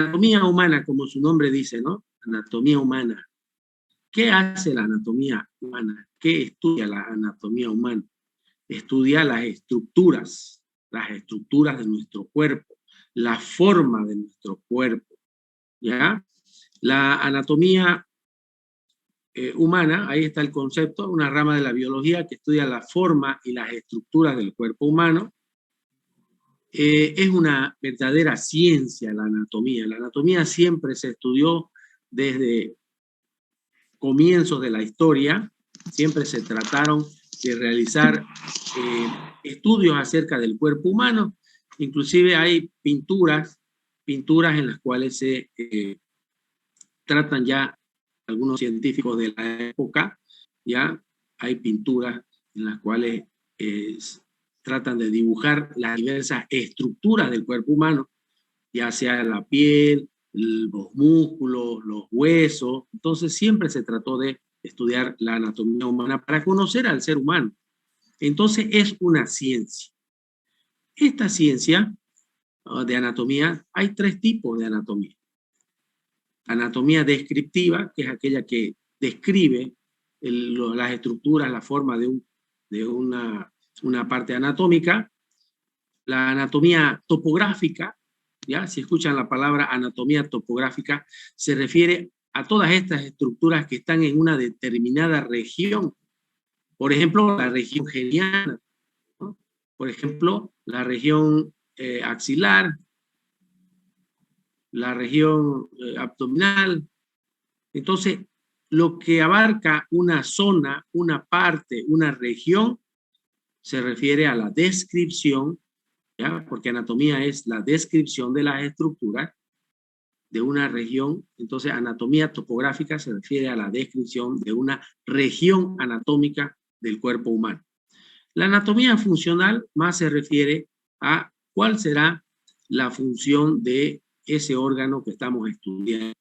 anatomía humana, como su nombre dice, ¿no? Anatomía humana. ¿Qué hace la anatomía humana? ¿Qué estudia la anatomía humana? Estudia las estructuras de nuestro cuerpo, la forma de nuestro cuerpo, ¿ya? La anatomía humana, ahí está el concepto, una rama de la biología que estudia la forma y las estructuras del cuerpo humano. Es una verdadera ciencia la anatomía. La anatomía siempre se estudió desde comienzos de la historia, siempre se trataron de realizar estudios acerca del cuerpo humano. Inclusive hay pinturas en las cuales se tratan ya algunos científicos de la época, ya hay pinturas en las cuales tratan de dibujar las diversas estructuras del cuerpo humano, ya sea la piel, los músculos, los huesos. Entonces siempre se trató de estudiar la anatomía humana para conocer al ser humano. Entonces es una ciencia. Esta ciencia de anatomía, hay tres tipos de anatomía. Anatomía descriptiva, que es aquella que describe las estructuras, la forma de una parte anatómica. La anatomía topográfica, ¿ya? Si escuchan la palabra anatomía topográfica, se refiere a todas estas estructuras que están en una determinada región. Por ejemplo, la región geniana, ¿no? Por ejemplo, la región axilar, la región abdominal. Entonces, lo que abarca una zona, una parte, una región, se refiere a la descripción, ¿ya? Porque anatomía es la descripción de las estructuras de una región. Entonces, anatomía topográfica se refiere a la descripción de una región anatómica del cuerpo humano. La anatomía funcional más se refiere a cuál será la función de ese órgano que estamos estudiando.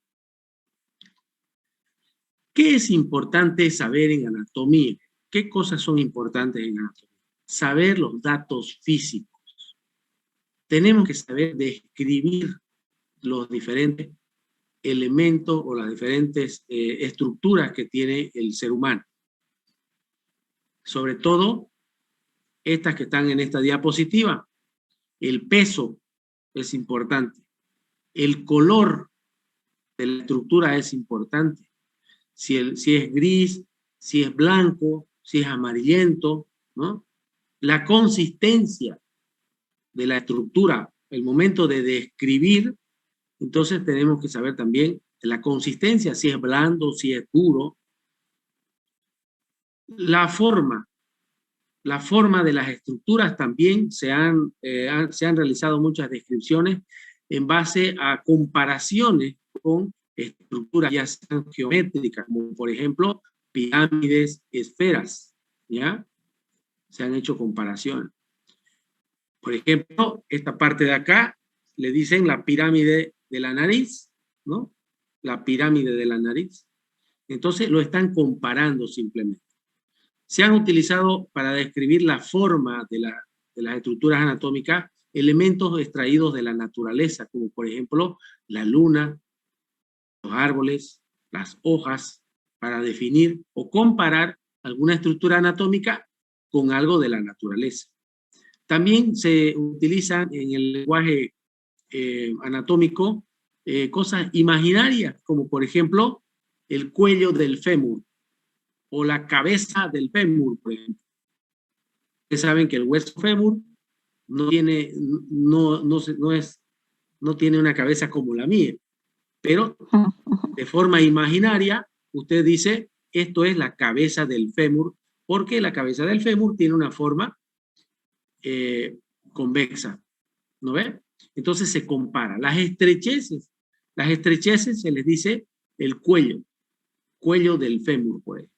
¿Qué es importante saber en anatomía? ¿Qué cosas son importantes en anatomía? Saber los datos físicos. Tenemos que saber describir los diferentes elementos o las diferentes estructuras que tiene el ser humano. Sobre todo, estas que están en esta diapositiva. El peso es importante. El color de la estructura es importante. Si es gris, si es blanco, si es amarillento, ¿no? La consistencia de la estructura, el momento de describir, entonces tenemos que saber también la consistencia, si es blando, si es duro. La forma de las estructuras también se han realizado muchas descripciones en base a comparaciones con estructuras ya sean geométricas, como por ejemplo pirámides, esferas, ¿ya? Se han hecho comparaciones. Por ejemplo, esta parte de acá le dicen la pirámide de la nariz, ¿no? La pirámide de la nariz. Entonces lo están comparando simplemente. Se han utilizado para describir la forma de las estructuras anatómicas elementos extraídos de la naturaleza, como por ejemplo la luna, los árboles, las hojas, para definir o comparar alguna estructura anatómica con algo de la naturaleza. También se utilizan en el lenguaje anatómico cosas imaginarias, como por ejemplo el cuello del fémur o la cabeza del fémur, por ejemplo. Ustedes saben que el hueso fémur no tiene una cabeza como la mía, pero de forma imaginaria usted dice, esto es la cabeza del fémur, porque la cabeza del fémur tiene una forma convexa, ¿no ve? Entonces se compara. Las estrecheces se les dice el cuello del fémur, por ejemplo.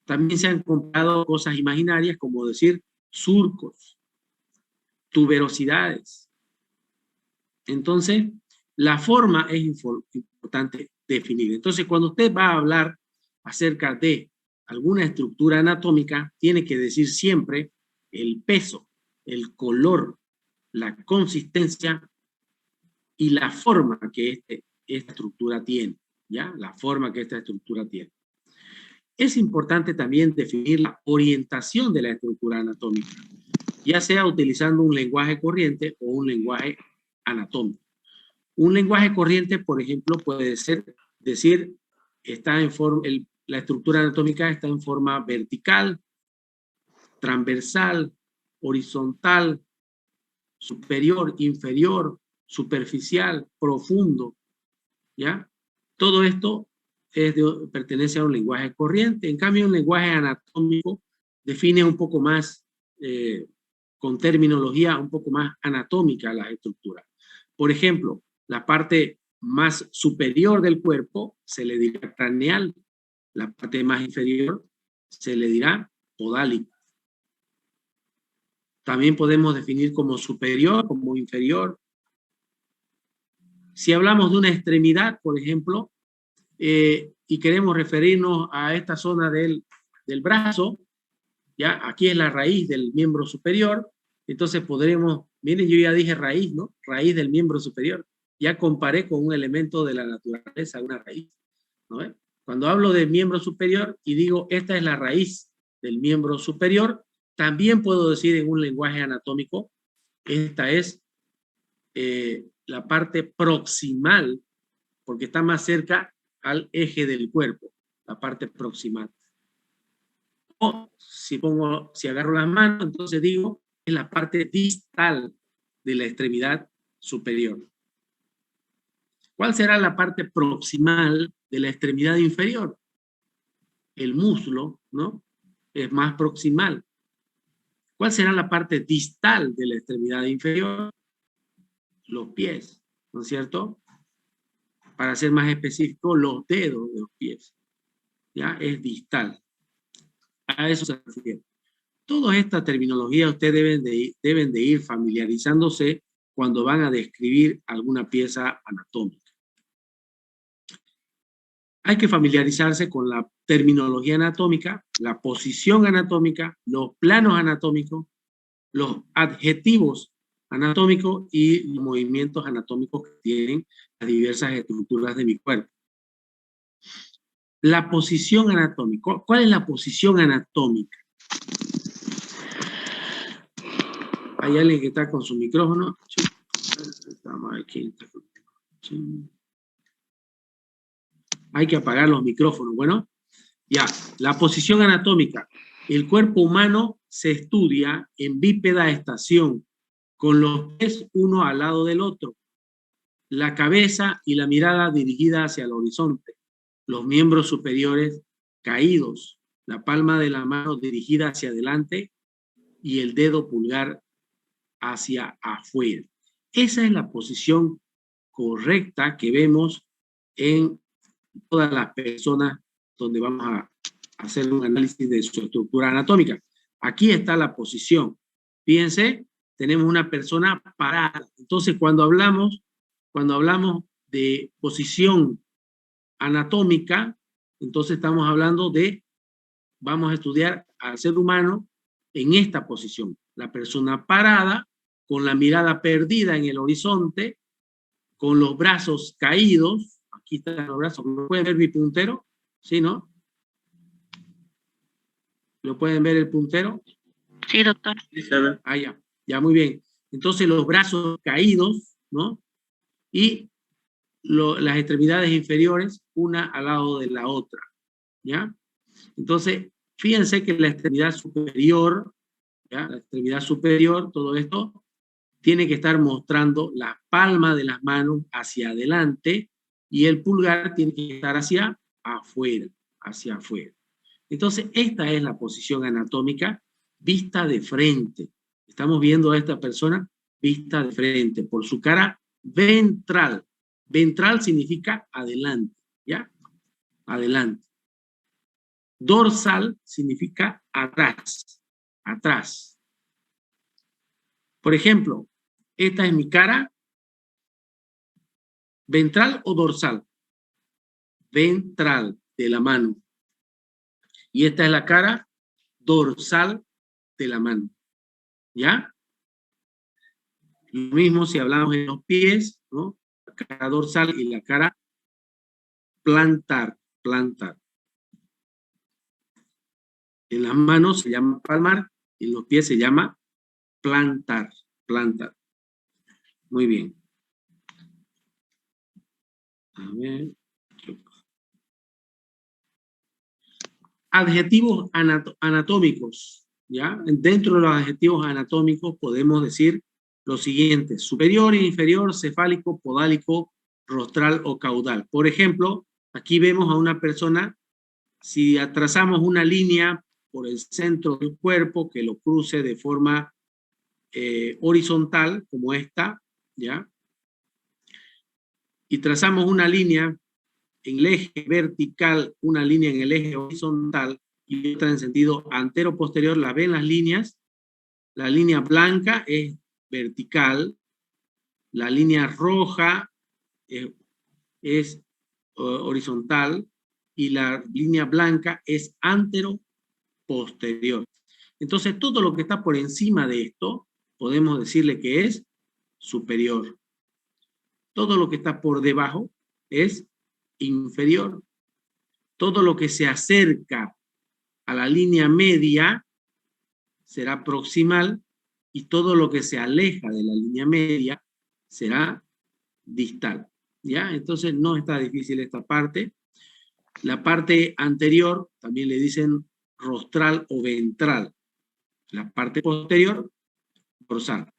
También se han comparado cosas imaginarias como decir surcos, tuberosidades. Entonces, la forma es importante definir. Entonces, cuando usted va a hablar acerca de alguna estructura anatómica, tiene que decir siempre el peso, el color, la consistencia y la forma que esta estructura tiene, ¿ya? La forma que esta estructura tiene. Es importante también definir la orientación de la estructura anatómica, ya sea utilizando un lenguaje corriente o un lenguaje anatómico. Un lenguaje corriente, por ejemplo, puede ser decir, la estructura anatómica está en forma vertical, transversal, horizontal, superior, inferior, superficial, profundo, ¿ya? Todo esto pertenece a un lenguaje corriente. En cambio, un lenguaje anatómico define un poco más, con terminología un poco más anatómica las estructuras. Por ejemplo, la parte más superior del cuerpo se le dirá craneal, la parte más inferior se le dirá podálico. También podemos definir como superior, como inferior. Si hablamos de una extremidad, por ejemplo, y queremos referirnos a esta zona del brazo, ya aquí es la raíz del miembro superior, entonces podremos, miren, yo ya dije raíz, ¿no? Raíz del miembro superior. Ya comparé con un elemento de la naturaleza, una raíz, ¿no? Cuando hablo de miembro superior y digo, esta es la raíz del miembro superior, también puedo decir en un lenguaje anatómico, esta es la parte proximal, porque está más cerca al eje del cuerpo, la parte proximal. O si agarro las manos, entonces digo, es la parte distal de la extremidad superior. ¿Cuál será la parte proximal de la extremidad inferior? El muslo, ¿no? Es más proximal. ¿Cuál será la parte distal de la extremidad inferior? Los pies, ¿no es cierto? Para ser más específico, los dedos de los pies. ¿Ya? Es distal. A eso se refiere. Toda esta terminología ustedes deben de ir familiarizándose cuando van a describir alguna pieza anatómica. Hay que familiarizarse con la terminología anatómica, la posición anatómica, los planos anatómicos, los adjetivos anatómicos y los movimientos anatómicos que tienen las diversas estructuras de mi cuerpo. La posición anatómica. ¿Cuál es la posición anatómica? Hay alguien que está con su micrófono. Hay que apagar los micrófonos. Bueno, ya. La posición anatómica. El cuerpo humano se estudia en bípeda estación, con los pies uno al lado del otro, la cabeza y la mirada dirigida hacia el horizonte, los miembros superiores caídos, la palma de la mano dirigida hacia adelante y el dedo pulgar hacia afuera. Esa es la posición correcta que vemos en todas las personas donde vamos a hacer un análisis de su estructura anatómica. Aquí está la posición. Fíjense, tenemos una persona parada. Entonces, cuando hablamos de posición anatómica, entonces estamos hablando de, vamos a estudiar al ser humano en esta posición. La persona parada, con la mirada perdida en el horizonte, con los brazos caídos. Aquí están los brazos. ¿Lo pueden ver mi puntero? ¿Sí, no? ¿Lo pueden ver el puntero? Sí, doctor. Ah, ya. Ya, muy bien. Entonces los brazos caídos, ¿no? Y las extremidades inferiores, una al lado de la otra, ¿ya? Entonces, fíjense que la extremidad superior, ¿ya? La extremidad superior, todo esto, tiene que estar mostrando la palma de las manos hacia adelante y el pulgar tiene que estar hacia afuera, hacia afuera. Entonces, esta es la posición anatómica vista de frente. Estamos viendo a esta persona vista de frente por su cara ventral. Ventral significa adelante, ¿ya? Adelante. Dorsal significa atrás, atrás. Por ejemplo, esta es mi cara, ventral o dorsal. Ventral de la mano. Y esta es la cara dorsal de la mano, ¿ya? Lo mismo si hablamos en los pies, ¿no? cara dorsal y la cara plantar. En las manos se llama palmar, en los pies se llama plantar. Muy bien. A ver. Adjetivos anatómicos, ¿ya? Dentro de los adjetivos anatómicos podemos decir lo siguiente: superior, inferior, cefálico, podálico, rostral o caudal. Por ejemplo, aquí vemos a una persona, si trazamos una línea por el centro del cuerpo que lo cruce de forma horizontal, como esta, ¿ya? Y trazamos una línea en el eje vertical, una línea en el eje horizontal y otra en sentido antero-posterior. ¿La ven las líneas? La línea blanca es vertical, la línea roja es horizontal y la línea blanca es antero-posterior. Entonces, todo lo que está por encima de esto, podemos decirle que es superior. Todo lo que está por debajo es inferior. Todo lo que se acerca a la línea media será proximal y todo lo que se aleja de la línea media será distal. ¿Ya? Entonces no está difícil esta parte. La parte anterior también le dicen rostral o ventral. La parte posterior, dorsal.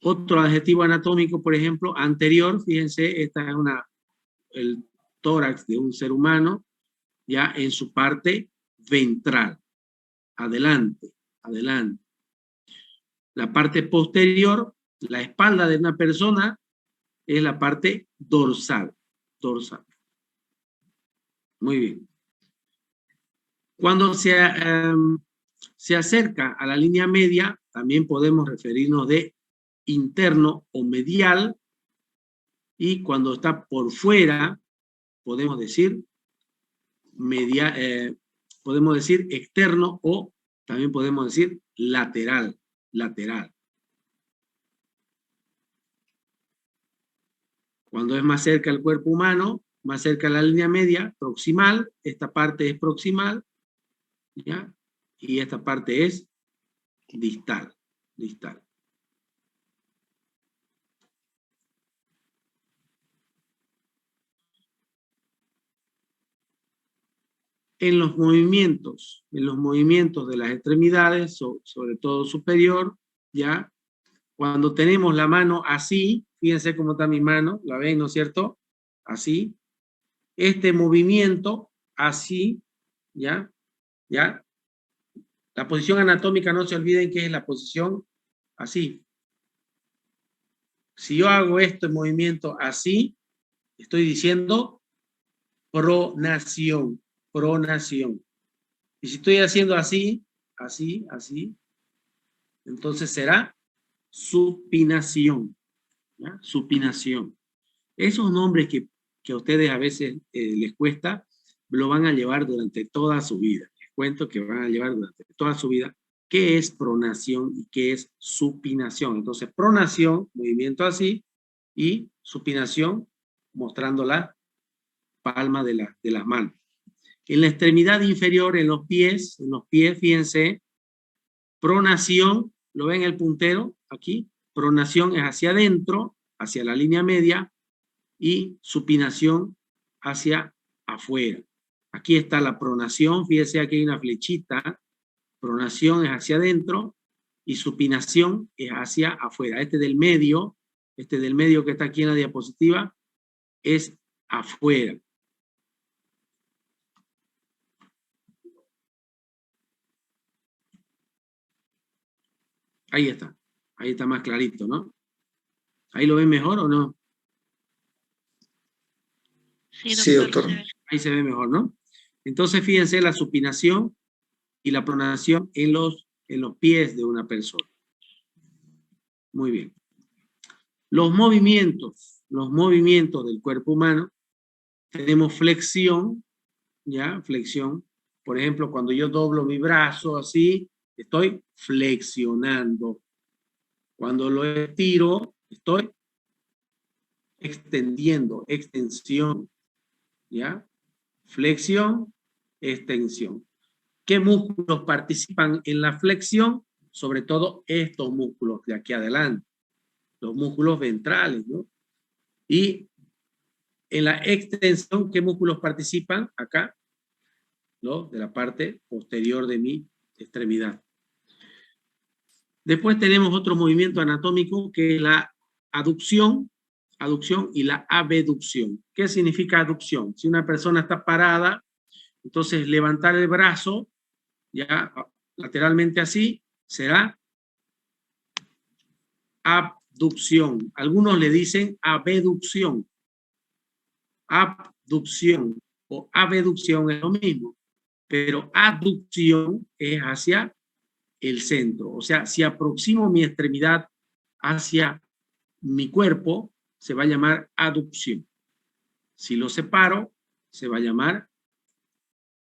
Otro adjetivo anatómico, por ejemplo, anterior, fíjense, esta es el tórax de un ser humano, ya en su parte ventral. Adelante. La parte posterior, la espalda de una persona, es la parte dorsal. Muy bien. Cuando se acerca a la línea media, también podemos referirnos de interno o medial, y cuando está por fuera, podemos decir externo o también podemos decir lateral. Cuando es más cerca al cuerpo humano, más cerca a la línea media, proximal, esta parte es proximal, ¿ya? Y esta parte es distal. En los movimientos de las extremidades, sobre todo superior, ¿ya? Cuando tenemos la mano así, fíjense cómo está mi mano, ¿la ven, no es cierto? Así. Este movimiento, así, ¿ya? La posición anatómica, no se olviden que es la posición así. Si yo hago este movimiento así, estoy diciendo pronación. Y si estoy haciendo así, entonces será supinación. ¿Ya? Supinación. Esos nombres que a ustedes a veces les cuesta, lo van a llevar durante toda su vida. Les cuento que van a llevar durante toda su vida qué es pronación y qué es supinación. Entonces, pronación, movimiento así, y supinación, mostrando la palma de las manos. En la extremidad inferior, en los pies, fíjense, pronación, ¿lo ven el puntero aquí? Pronación es hacia adentro, hacia la línea media, y supinación hacia afuera. Aquí está la pronación, fíjense aquí hay una flechita, pronación es hacia adentro y supinación es hacia afuera. Este del medio que está aquí en la diapositiva, es afuera. Ahí está más clarito, ¿no? ¿Ahí lo ven mejor o no? Sí, doctor. Ahí se ve mejor, ¿no? Entonces, fíjense la supinación y la pronación en los pies de una persona. Muy bien. Los movimientos del cuerpo humano, tenemos flexión, ¿ya? Flexión. Por ejemplo, cuando yo doblo mi brazo así, estoy flexionando. Cuando lo estiro, estoy extendiendo, extensión, ¿ya? Flexión, extensión. ¿Qué músculos participan en la flexión? Sobre todo estos músculos de aquí adelante, los músculos ventrales, ¿no? Y en la extensión, ¿qué músculos participan? Acá, ¿no? De la parte posterior de mi extremidad. Después tenemos otro movimiento anatómico que es la aducción y la abducción. ¿Qué significa aducción? Si una persona está parada, entonces levantar el brazo, ya lateralmente así, será abducción. Algunos le dicen abducción. Abducción o abducción es lo mismo, pero aducción es hacia el centro. O sea, si aproximo mi extremidad hacia mi cuerpo, se va a llamar aducción. Si lo separo, se va a llamar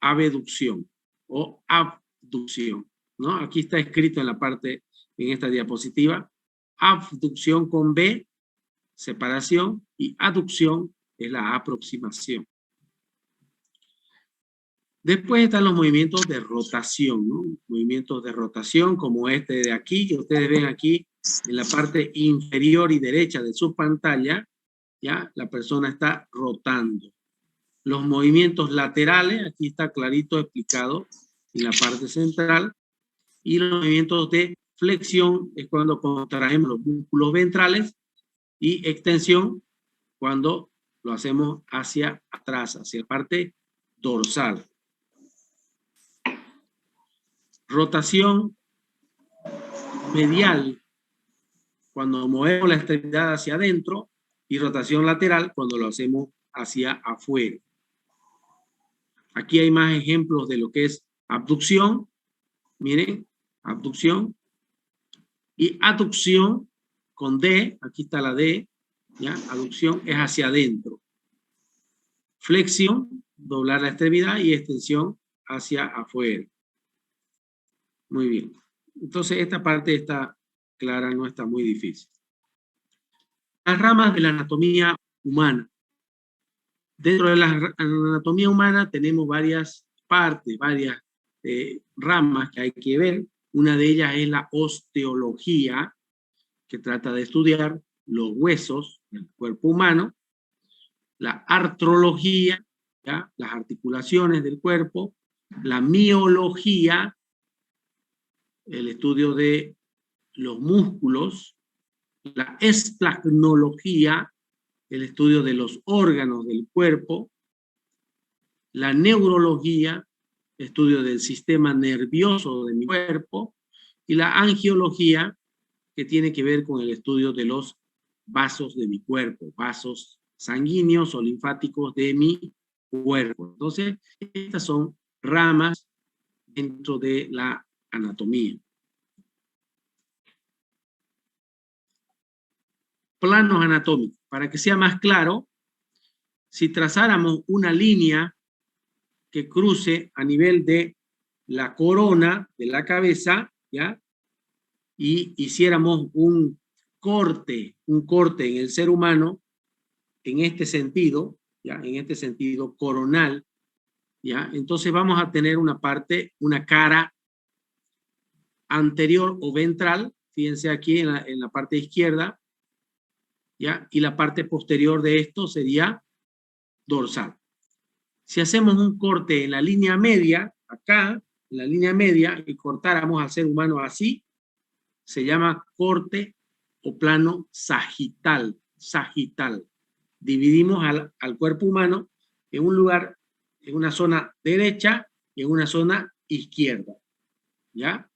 abducción o abducción, ¿no? Aquí está escrito en la parte, en esta diapositiva, abducción con B, separación, y aducción es la aproximación. Después están los movimientos de rotación, ¿no? Movimientos de rotación como este de aquí, que ustedes ven aquí en la parte inferior y derecha de su pantalla, ¿ya? La persona está rotando. Los movimientos laterales, aquí está clarito explicado en la parte central, y los movimientos de flexión es cuando contraemos los músculos ventrales, y extensión cuando lo hacemos hacia atrás, hacia la parte dorsal. Rotación medial cuando movemos la extremidad hacia adentro, y rotación lateral cuando lo hacemos hacia afuera. Aquí hay más ejemplos de lo que es abducción. Miren, abducción y aducción con D. Aquí está la D, ¿ya? Aducción es hacia adentro. Flexión, doblar la extremidad, y extensión hacia afuera. Muy bien. Entonces esta parte está clara, no está muy difícil. Las ramas de la anatomía humana. Dentro de la anatomía humana tenemos varias partes, varias ramas que hay que ver. Una de ellas es la osteología, que trata de estudiar los huesos del cuerpo humano. La artrología, ¿ya? Las articulaciones del cuerpo. La miología, el estudio de los músculos. La esplagnología, el estudio de los órganos del cuerpo. La neurología, estudio del sistema nervioso de mi cuerpo. Y la angiología, que tiene que ver con el estudio de los vasos de mi cuerpo, vasos sanguíneos o linfáticos de mi cuerpo. Entonces, estas son ramas dentro de la anatomía. Planos anatómicos. Para que sea más claro, si trazáramos una línea que cruce a nivel de la corona de la cabeza, ¿ya? Y hiciéramos un corte en el ser humano, en este sentido, ¿ya? En este sentido coronal, ¿ya? Entonces vamos a tener una parte, una cara anterior o ventral, fíjense aquí en la parte izquierda, ¿ya? Y la parte posterior de esto sería dorsal. Si hacemos un corte en la línea media, acá, en la línea media, y cortáramos al ser humano así, se llama corte o plano sagital. Sagital. Dividimos al cuerpo humano en un lugar, en una zona derecha y en una zona izquierda. ¿Ya?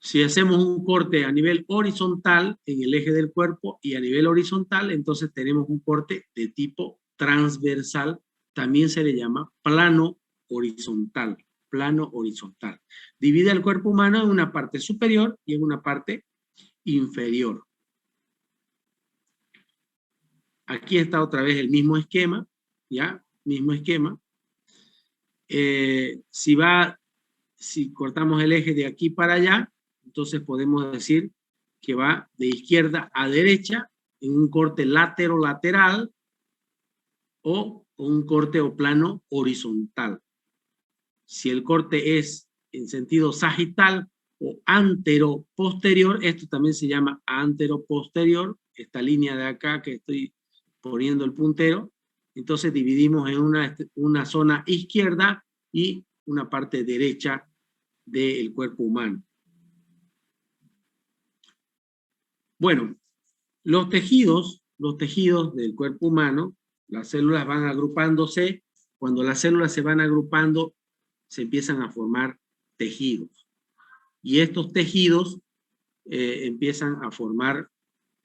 Si hacemos un corte a nivel horizontal en el eje del cuerpo y a nivel horizontal, entonces tenemos un corte de tipo transversal. También se le llama plano horizontal. Plano horizontal. Divide el cuerpo humano en una parte superior y en una parte inferior. Aquí está otra vez el mismo esquema, ¿ya? Mismo esquema. Si cortamos el eje de aquí para allá, entonces podemos decir que va de izquierda a derecha en un corte lateral o un corte o plano horizontal. Si el corte es en sentido sagital o antero-posterior, esto también se llama antero-posterior, esta línea de acá que estoy poniendo el puntero, entonces dividimos en una zona izquierda y una parte derecha del cuerpo humano. Bueno, los tejidos del cuerpo humano, las células van agrupándose. Cuando las células se van agrupando, se empiezan a formar tejidos. Y estos tejidos empiezan a formar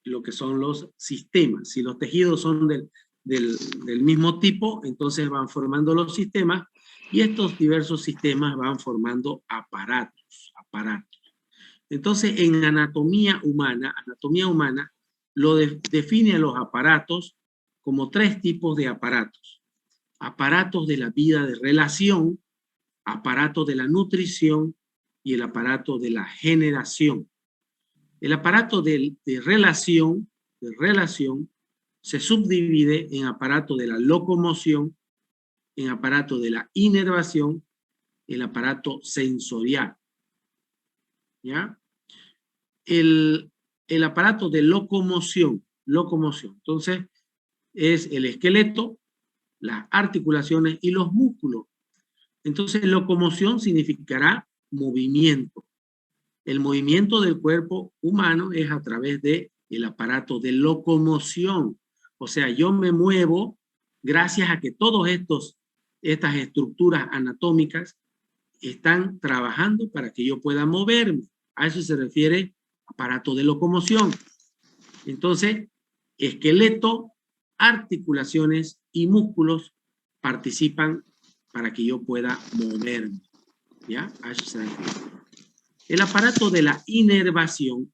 lo que son los sistemas. Si los tejidos son del mismo tipo, entonces van formando los sistemas, y estos diversos sistemas van formando aparatos. Entonces, en anatomía humana lo define a los aparatos como 3 tipos de aparatos. Aparatos de la vida de relación, aparatos de la nutrición y el aparato de la generación. El aparato de relación se subdivide en aparato de la locomoción, en aparato de la inervación, el aparato sensorial. ¿Ya? El aparato de locomoción. Entonces, es el esqueleto, las articulaciones y los músculos. Entonces, locomoción significará movimiento. El movimiento del cuerpo humano es a través del aparato de locomoción. O sea, yo me muevo gracias a que todas estas estructuras anatómicas están trabajando para que yo pueda moverme. A eso se refiere aparato de locomoción. Entonces, esqueleto, articulaciones y músculos participan para que yo pueda moverme. ¿Ya? A eso se refiere. El aparato de la inervación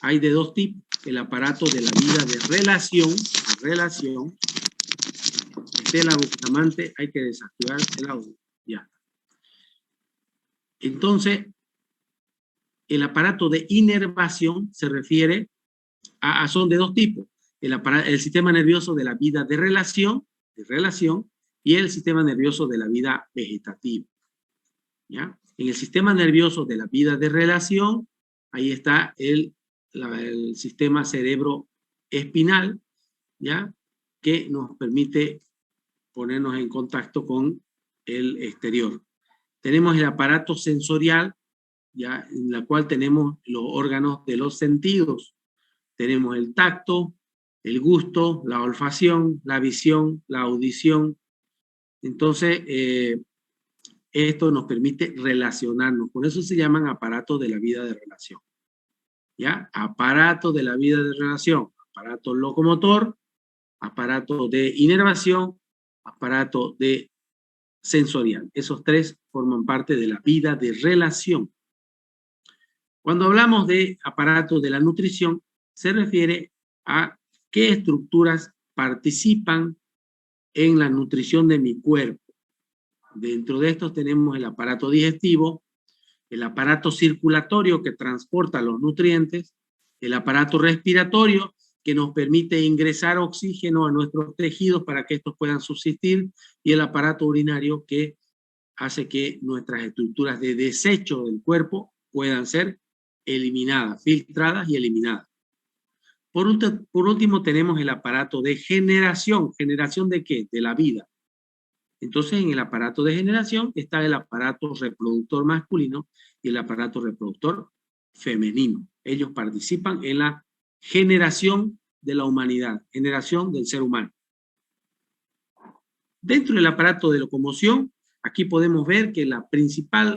hay de 2 tipos. El aparato de la vida de relación. Este es el buscamante, hay que desactivar el audio. Ya. Entonces, el aparato de inervación se refiere son de 2 tipos. El sistema nervioso de la vida de relación, y el sistema nervioso de la vida vegetativa. ¿Ya? En el sistema nervioso de la vida de relación, ahí está el sistema cerebroespinal, ¿ya? Que nos permite ponernos en contacto con el exterior. Tenemos el aparato sensorial, ¿ya? En la cual tenemos los órganos de los sentidos. Tenemos el tacto, el gusto, la olfacción, la visión, la audición. Entonces, esto nos permite relacionarnos. Por eso se llaman aparatos de la vida de relación. ¿Ya? Aparato de la vida de relación. Aparato locomotor, aparato de inervación, aparato de sensorial. Esos 3 forman parte de la vida de relación. Cuando hablamos de aparato de la nutrición, se refiere a qué estructuras participan en la nutrición de mi cuerpo. Dentro de estos tenemos el aparato digestivo, el aparato circulatorio que transporta los nutrientes, el aparato respiratorio que nos permite ingresar oxígeno a nuestros tejidos para que estos puedan subsistir, y el aparato urinario que hace que nuestras estructuras de desecho del cuerpo puedan ser eliminadas, filtradas y eliminadas. Por último tenemos el aparato de generación. ¿Generación de qué? De la vida. Entonces, en el aparato de generación está el aparato reproductor masculino y el aparato reproductor femenino. Ellos participan en la generación de la humanidad, generación del ser humano. Dentro del aparato de locomoción, aquí podemos ver que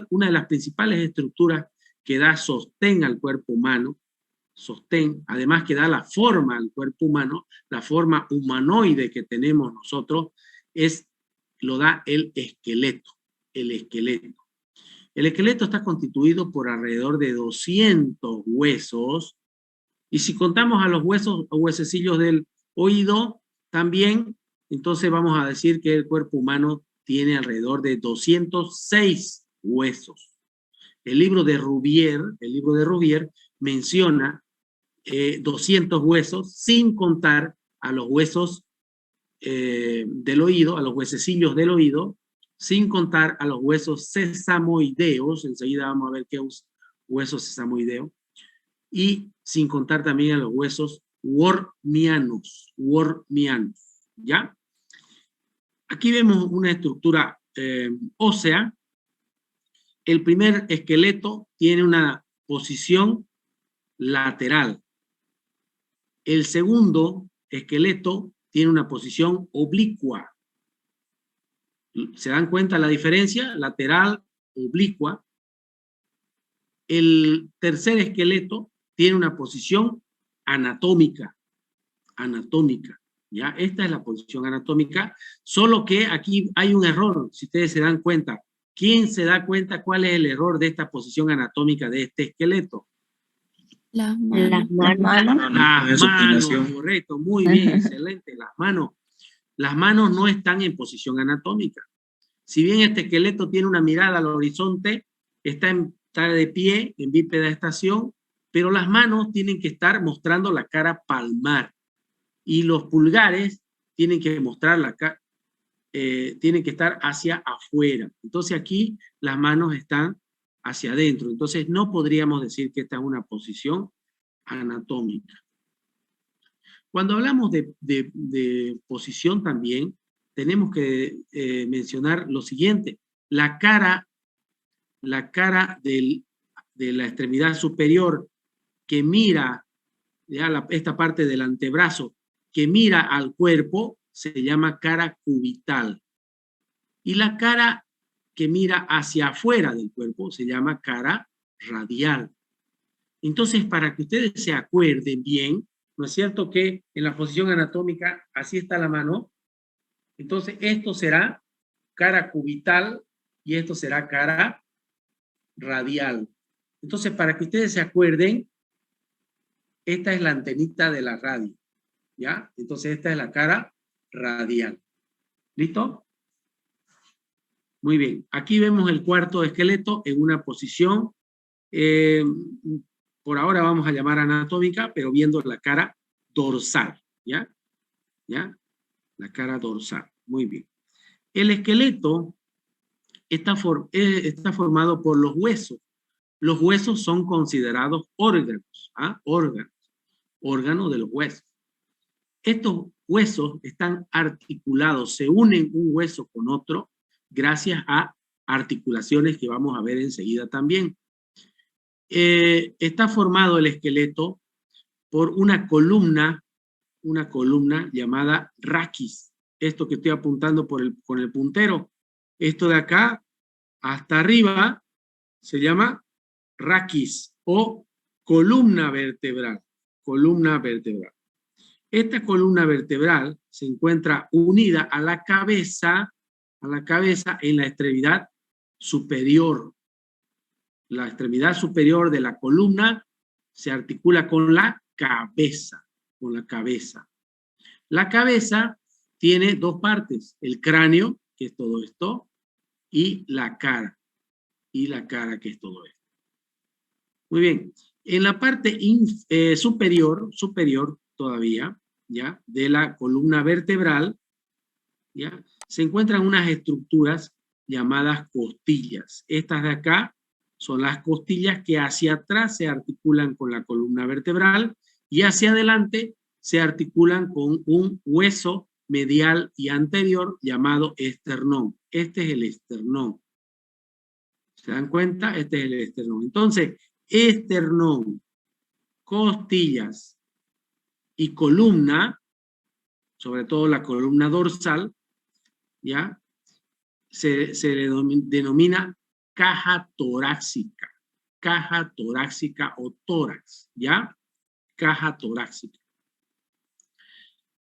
una de las principales estructuras que da sostén al cuerpo humano, además que da la forma al cuerpo humano, la forma humanoide que tenemos nosotros, lo da el esqueleto. El esqueleto está constituido por alrededor de 200 huesos, y si contamos a los huesos o huesecillos del oído también, entonces vamos a decir que el cuerpo humano tiene alrededor de 206 huesos. El libro de Rouvier menciona 200 huesos, sin contar a los huesos del oído, a los huesecillos del oído, sin contar a los huesos sesamoideos, enseguida vamos a ver qué es huesos sesamoideo, y sin contar también a los huesos wormianos, ¿ya? Aquí vemos una estructura ósea. El primer esqueleto tiene una posición lateral. El segundo esqueleto tiene una posición oblicua. ¿Se dan cuenta la diferencia? Lateral, oblicua. El tercer esqueleto tiene una posición anatómica. ¿Ya? Esta es la posición anatómica, solo que aquí hay un error, si ustedes se dan cuenta. ¿Quién se da cuenta cuál es el error de esta posición anatómica de este esqueleto? Las manos. Las manos, correcto, muy bien, excelente. Las manos no están en posición anatómica. Si bien este esqueleto tiene una mirada al horizonte, está de pie, en bípeda estación, pero las manos tienen que estar mostrando la cara palmar. Y los pulgares tienen que mostrar tienen que estar hacia afuera. Entonces aquí las manos están hacia adentro. Entonces no podríamos decir que esta es una posición anatómica. Cuando hablamos de posición también, tenemos que mencionar lo siguiente. La cara de la extremidad superior que mira, ya esta parte del antebrazo, que mira al cuerpo, se llama cara cubital. Y la cara que mira hacia afuera del cuerpo se llama cara radial. Entonces, para que ustedes se acuerden bien, ¿no es cierto que en la posición anatómica así está la mano? Entonces, esto será cara cubital y esto será cara radial. Entonces, para que ustedes se acuerden, esta es la antenita de la radio, ¿ya? Entonces, esta es la cara radial. ¿Listo? Muy bien. Aquí vemos el cuarto esqueleto en una posición, por ahora vamos a llamar anatómica, pero viendo la cara dorsal, ¿ya? ¿Ya? La cara dorsal. Muy bien. El esqueleto está formado por los huesos. Los huesos son considerados órganos, órganos de los huesos. Estos huesos están articulados, se unen un hueso con otro gracias a articulaciones que vamos a ver enseguida también. Está formado el esqueleto por una columna llamada raquis. Esto que estoy apuntando con el puntero, esto de acá hasta arriba se llama raquis o columna vertebral. Columna vertebral. Esta columna vertebral se encuentra unida a la cabeza en la extremidad superior. La extremidad superior de la columna se articula con la cabeza, La cabeza tiene dos partes, el cráneo, que es todo esto, y la cara, que es todo esto. Muy bien, en la parte superior todavía, ¿ya? De la columna vertebral, ¿ya? Se encuentran unas estructuras llamadas costillas. Estas de acá son las costillas que hacia atrás se articulan con la columna vertebral y hacia adelante se articulan con un hueso medial y anterior llamado esternón. Este es el esternón. ¿Se dan cuenta? Este es el esternón. Entonces, esternón, costillas y columna, sobre todo la columna dorsal, ¿ya? Se le denomina caja torácica o tórax, ¿ya? Caja torácica.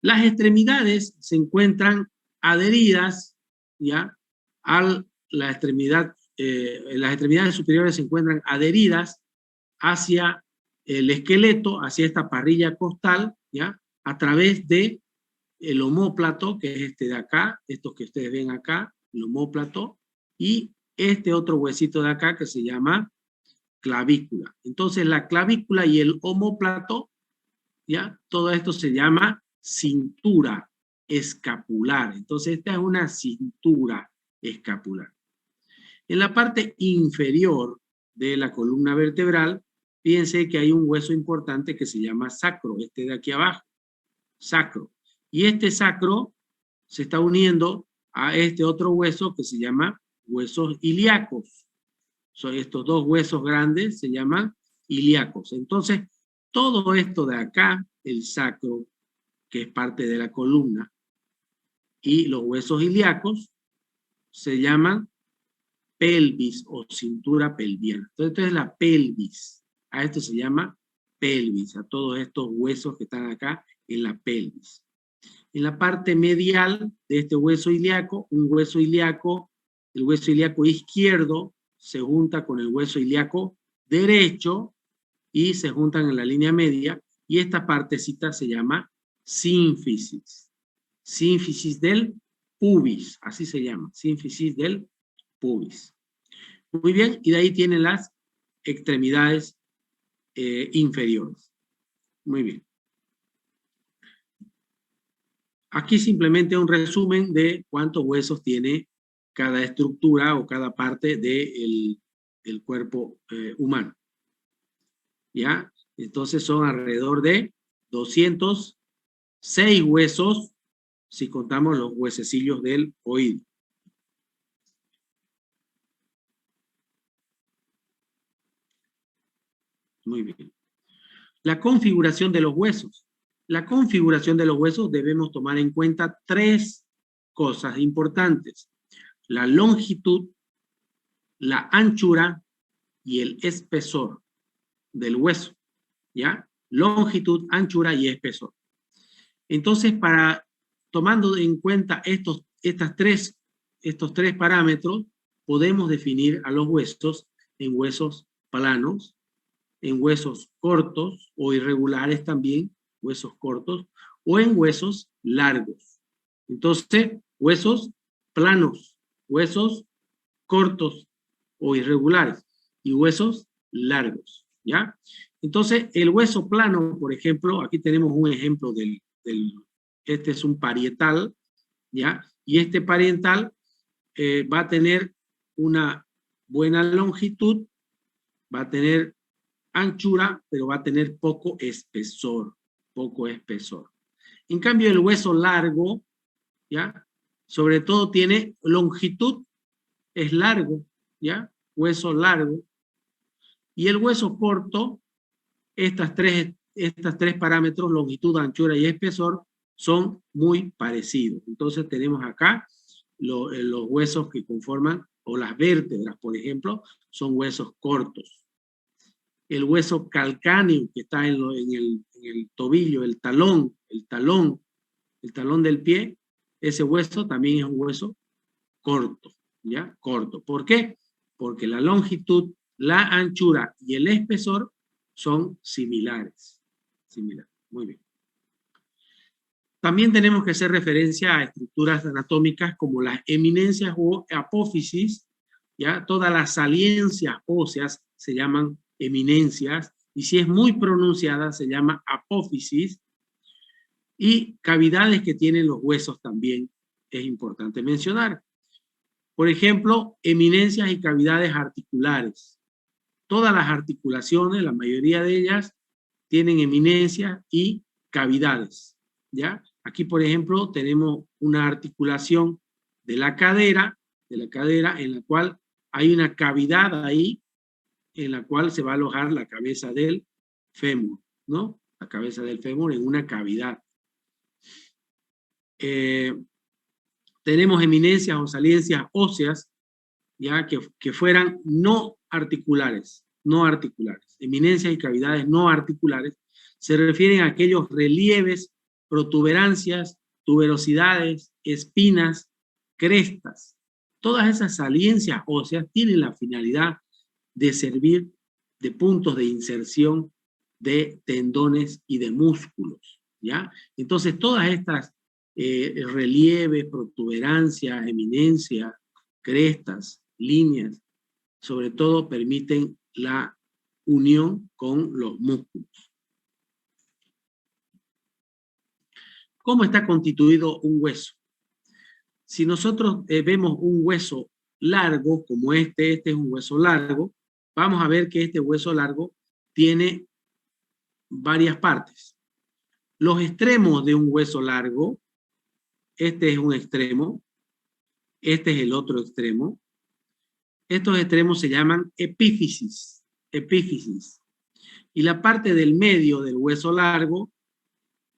Las extremidades se encuentran adheridas, ¿ya? Las extremidades superiores se encuentran adheridas hacia el esqueleto, hacia esta parrilla costal, ¿ya? A través de el omóplato, que es este de acá, estos que ustedes ven acá, el omóplato, y este otro huesito de acá que se llama clavícula. Entonces la clavícula y el omóplato ¿ya? Todo esto se llama cintura escapular. Entonces, esta es una cintura escapular. En la parte inferior de la columna vertebral, fíjense que hay un hueso importante que se llama sacro, este de aquí abajo, sacro. Y este sacro se está uniendo a este otro hueso que se llama huesos ilíacos. Son estos dos huesos grandes se llaman ilíacos. Entonces, todo esto de acá, el sacro, que es parte de la columna, y los huesos ilíacos se llaman pelvis o cintura pelviana. Entonces, esto es la pelvis. A esto se llama pelvis, a todos estos huesos que están acá en la pelvis. En la parte medial de este hueso ilíaco, un hueso ilíaco, el hueso ilíaco izquierdo se junta con el hueso ilíaco derecho y se juntan en la línea media, y esta partecita se llama sínfisis. Sínfisis del pubis, así se llama, sínfisis del pubis. Muy bien, y de ahí tienen las extremidades inferiores. Muy bien. Aquí simplemente un resumen de cuántos huesos tiene cada estructura o cada parte del cuerpo humano. ¿Ya? Entonces son alrededor de 206 huesos si contamos los huesecillos del oído. Muy bien. La configuración de los huesos. La configuración de los huesos debemos tomar en cuenta tres cosas importantes: la longitud, la anchura y el espesor del hueso, ¿ya? Longitud, anchura y espesor. Entonces, tomando en cuenta estos tres parámetros, podemos definir a los huesos en huesos planos, en huesos cortos o irregulares también, huesos cortos, o en huesos largos. Entonces, huesos planos, huesos cortos o irregulares y huesos largos, ¿ya? Entonces, el hueso plano, por ejemplo, aquí tenemos un ejemplo este es un parietal, ¿ya? Y este parietal va a tener una buena longitud, va a tener anchura, pero va a tener poco espesor, poco espesor. En cambio, el hueso largo, ¿ya? Sobre todo tiene longitud, es largo, ¿ya? Hueso largo. Y el hueso corto, estas tres parámetros, longitud, anchura y espesor, son muy parecidos. Entonces tenemos acá los huesos que conforman, o las vértebras, por ejemplo, son huesos cortos. El hueso calcáneo que está en el tobillo, el talón del pie, ese hueso también es un hueso corto, ¿ya? Corto. ¿Por qué? Porque la longitud, la anchura y el espesor son similares. Muy bien. También tenemos que hacer referencia a estructuras anatómicas como las eminencias o apófisis, ¿ya? Todas las saliencias óseas se llaman eminencias, y si es muy pronunciada se llama apófisis, y cavidades que tienen los huesos también es importante mencionar. Por ejemplo, eminencias y cavidades articulares. Todas las articulaciones, la mayoría de ellas, tienen eminencias y cavidades, ¿ya? Aquí, por ejemplo, tenemos una articulación de la cadera en la cual hay una cavidad ahí, en la cual se va a alojar la cabeza del fémur, ¿no? La cabeza del fémur en una cavidad. Tenemos eminencias o saliencias óseas, ya que fueran no articulares. Eminencias y cavidades no articulares se refieren a aquellos relieves, protuberancias, tuberosidades, espinas, crestas. Todas esas saliencias óseas tienen la finalidad de servir de puntos de inserción de tendones y de músculos, ¿ya? Entonces, todas estas relieves, protuberancias, eminencias, crestas, líneas, sobre todo permiten la unión con los músculos. ¿Cómo está constituido un hueso? Si nosotros vemos un hueso largo, como este es un hueso largo, vamos a ver que este hueso largo tiene varias partes. Los extremos de un hueso largo, este es un extremo, este es el otro extremo. Estos extremos se llaman epífisis, epífisis. Y la parte del medio del hueso largo,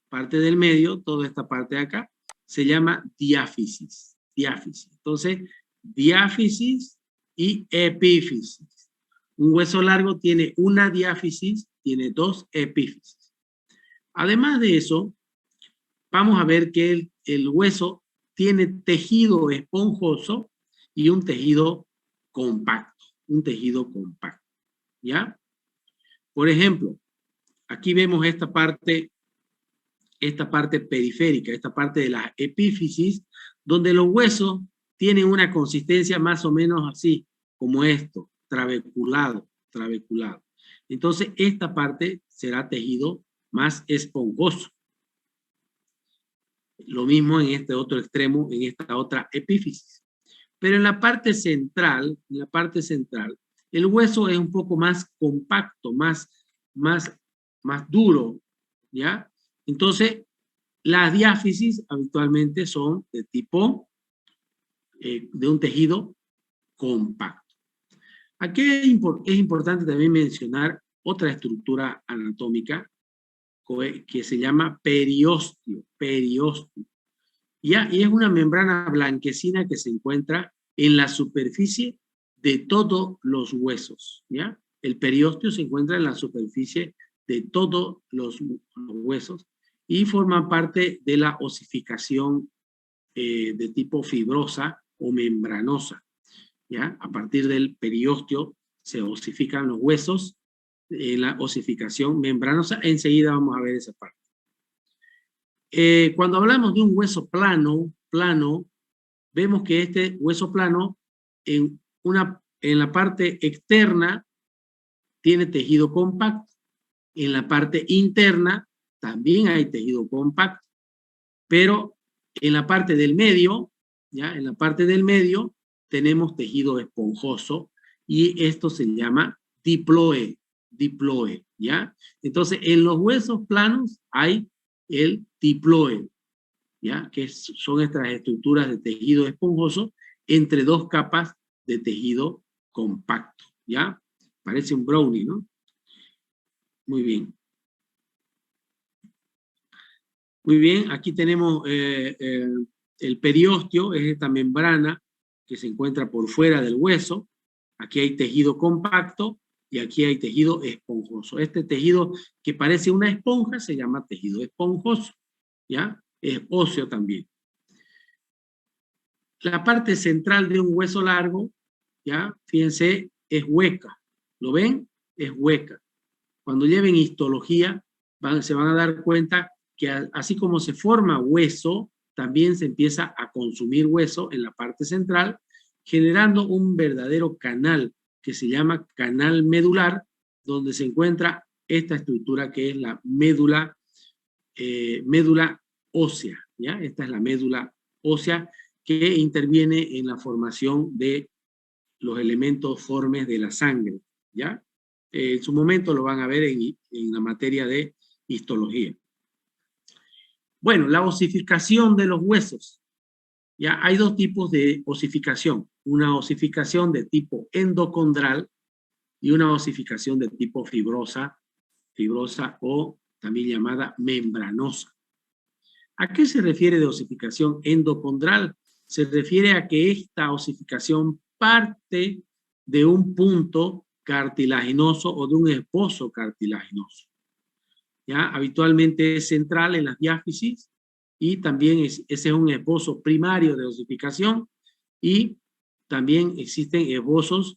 parte del medio, toda esta parte de acá, se llama diáfisis, diáfisis. Entonces, diáfisis y epífisis. Un hueso largo tiene una diáfisis, tiene dos epífisis. Además de eso, vamos a ver que el hueso tiene tejido esponjoso y un tejido compacto, ¿ya? Por ejemplo, aquí vemos esta parte periférica, esta parte de la epífisis, donde los huesos tienen una consistencia más o menos así, como esto, trabeculado. Entonces, esta parte será tejido más esponjoso. Lo mismo en este otro extremo, en esta otra epífisis. Pero en la parte central, el hueso es un poco más compacto, más duro, ¿ya? Entonces, las diáfisis habitualmente son de tipo, de un tejido compacto. Aquí es importante también mencionar otra estructura anatómica que se llama periósteo, y es una membrana blanquecina que se encuentra en la superficie de todos los huesos, ¿ya? El periósteo se encuentra en la superficie de todos los huesos y forma parte de la osificación de tipo fibrosa o membranosa, ¿ya? A partir del periósteo se osifican los huesos en la osificación membranosa. Enseguida vamos a ver esa parte. Cuando hablamos de un hueso plano, vemos que este hueso plano en la parte externa tiene tejido compacto, en la parte interna también hay tejido compacto, pero en la parte del medio, ¿ya? En la parte del medio tenemos tejido esponjoso y esto se llama diploe, ¿ya? Entonces, en los huesos planos hay el diploe, ¿ya? Que son estas estructuras de tejido esponjoso entre dos capas de tejido compacto, ¿ya? Parece un brownie, ¿no? Muy bien. Muy bien, aquí tenemos el periósteo, es esta membrana que se encuentra por fuera del hueso. Aquí hay tejido compacto y aquí hay tejido esponjoso. Este tejido que parece una esponja se llama tejido esponjoso, ¿ya? Es óseo también. La parte central de un hueso largo, ¿ya? Fíjense, es hueca. ¿Lo ven? Es hueca. Cuando lleven histología, se van a dar cuenta que así como se forma hueso, también se empieza a consumir hueso en la parte central, generando un verdadero canal que se llama canal medular, donde se encuentra esta estructura que es la médula ósea, ¿ya? Esta es la médula ósea que interviene en la formación de los elementos formes de la sangre, ¿ya? En su momento lo van a ver en la materia de histología. Bueno, la osificación de los huesos. Ya hay dos tipos de osificación. Una osificación de tipo endocondral y una osificación de tipo fibrosa o también llamada membranosa. ¿A qué se refiere de osificación endocondral? Se refiere a que esta osificación parte de un punto cartilaginoso o de un esbozo cartilaginoso. ¿Ya? Habitualmente es central en las diáfisis y también ese es un esbozo primario de osificación y también existen esbozos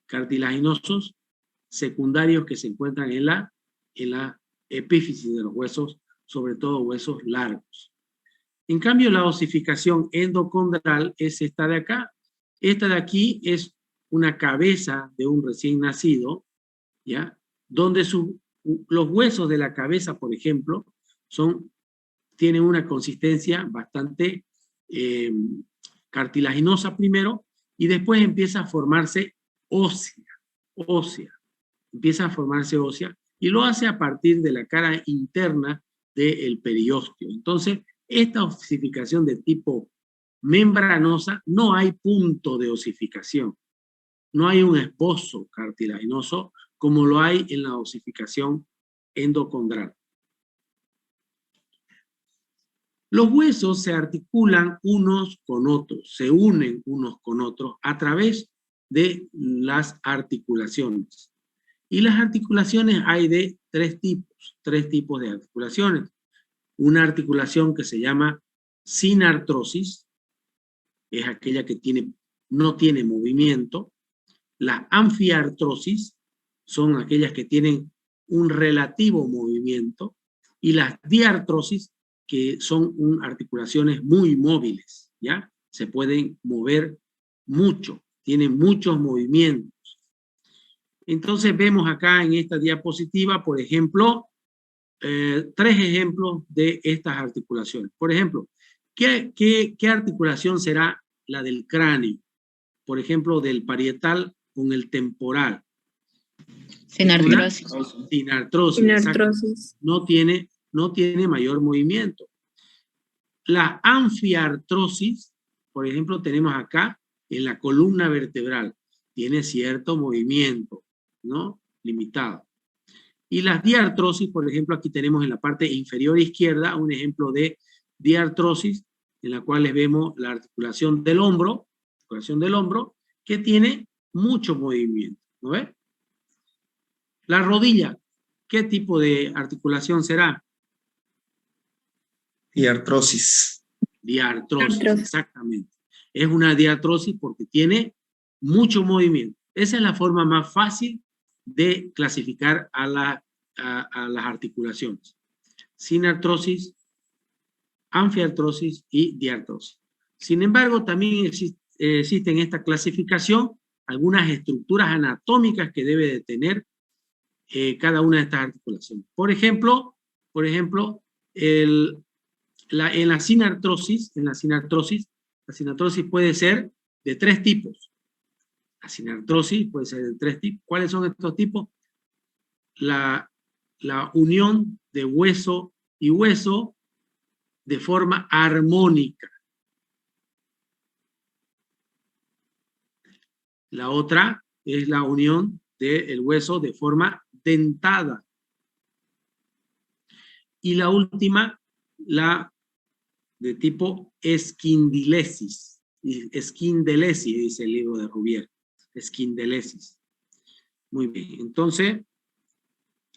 cartilaginosos secundarios que se encuentran en la epífisis de los huesos, sobre todo huesos largos. En cambio, la osificación endocondral es esta de acá. Esta de aquí es una cabeza de un recién nacido, ¿ya? Donde los huesos de la cabeza, por ejemplo, tienen una consistencia bastante cartilaginosa primero, y después empieza a formarse ósea. Empieza a formarse ósea, y lo hace a partir de la cara interna del periósteo. Entonces, esta osificación de tipo membranosa, no hay punto de osificación. No hay un esbozo cartilaginoso como lo hay en la osificación endocondral. Los huesos se articulan unos con otros, se unen unos con otros a través de las articulaciones. Y las articulaciones hay de tres tipos de articulaciones. Una articulación que se llama sinartrosis, es aquella que no tiene movimiento. Las anfiartrosis son aquellas que tienen un relativo movimiento, y las diartrosis, que son articulaciones muy móviles, ¿ya? Se pueden mover mucho, tienen muchos movimientos. Entonces vemos acá en esta diapositiva, por ejemplo, 3 ejemplos de estas articulaciones. Por ejemplo, ¿qué articulación será la del cráneo? Por ejemplo, del parietal con el temporal. Sinartrosis. Sinartrosis. No tiene mayor movimiento. La anfiartrosis, por ejemplo, tenemos acá en la columna vertebral. Tiene cierto movimiento, ¿no? Limitado. Y las diartrosis, por ejemplo, aquí tenemos en la parte inferior izquierda un ejemplo de diartrosis, en la cual vemos la articulación del hombro, que tiene mucho movimiento, ¿no ves? La rodilla, ¿qué tipo de articulación será? Diartrosis. Diartrosis, exactamente. Es una diartrosis porque tiene mucho movimiento. Esa es la forma más fácil de clasificar a las articulaciones. Sinartrosis, anfiartrosis y diartrosis. Sin embargo, también existe en esta clasificación algunas estructuras anatómicas que debe de tener cada una de estas articulaciones. Por ejemplo, en la sinartrosis puede ser de 3 tipos. La sinartrosis puede ser de 3 tipos. ¿Cuáles son estos tipos? La unión de hueso y hueso de forma armónica. La otra es la unión del hueso de forma dentada. Y la última, la de tipo esquindelesis. Esquindelesis, dice el libro de Rouvier. Esquindelesis. Muy bien. Entonces,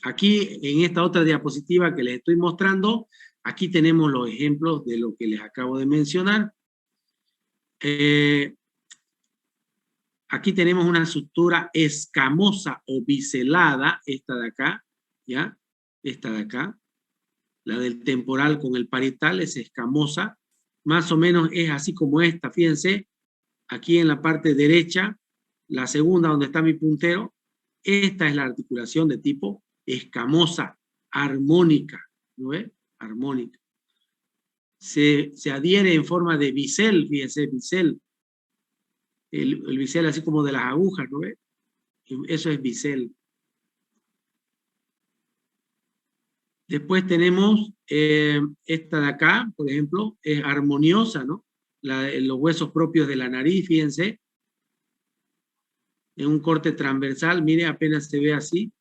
aquí en esta otra diapositiva que les estoy mostrando, aquí tenemos los ejemplos de lo que les acabo de mencionar. Aquí tenemos una estructura escamosa o biselada, esta de acá, ¿ya? Esta de acá. La del temporal con el parietal es escamosa. Más o menos es así como esta. Fíjense, aquí en la parte derecha, la segunda donde está mi puntero, esta es la articulación de tipo escamosa, armónica, ¿no ves? Armónica. Se adhiere en forma de bisel, fíjense, bisel. El bisel así como de las agujas, ¿no ves? Eso es bisel. Después tenemos esta de acá, por ejemplo, es armoniosa, ¿no? Los huesos propios de la nariz, fíjense. En un corte transversal, mire, apenas se ve así.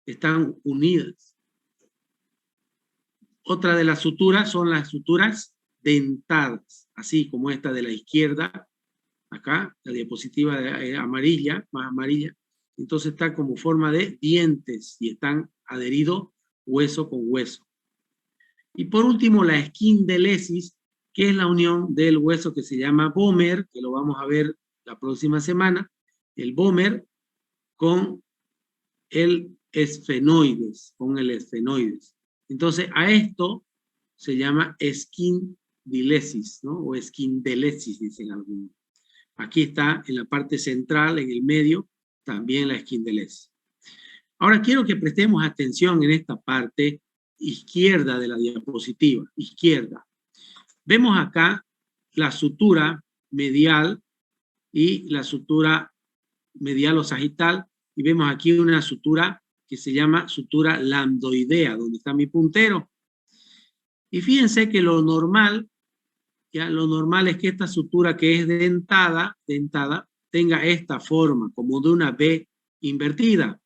Están unidas. Otra de las suturas son las suturas dentadas, así como esta de la izquierda, acá, la diapositiva amarilla, más amarilla. Entonces está como forma de dientes y están adheridos hueso con hueso. Y por último, la esquindelesis, que es la unión del hueso que se llama vómer, que lo vamos a ver la próxima semana, el vómer con el esfenoides, Entonces, a esto se llama esquindelesis, ¿no? O esquindelesis, dicen algunos. Aquí está en la parte central, en el medio, también la esquindelesis. Ahora quiero que prestemos atención en esta parte izquierda de la diapositiva, izquierda. Vemos acá la sutura medial y la sutura medial o sagital, y vemos aquí una sutura que se llama sutura lambdoidea, donde está mi puntero. Y fíjense que lo normal, ya lo normal es que esta sutura que es dentada, tenga esta forma, como de una B invertida,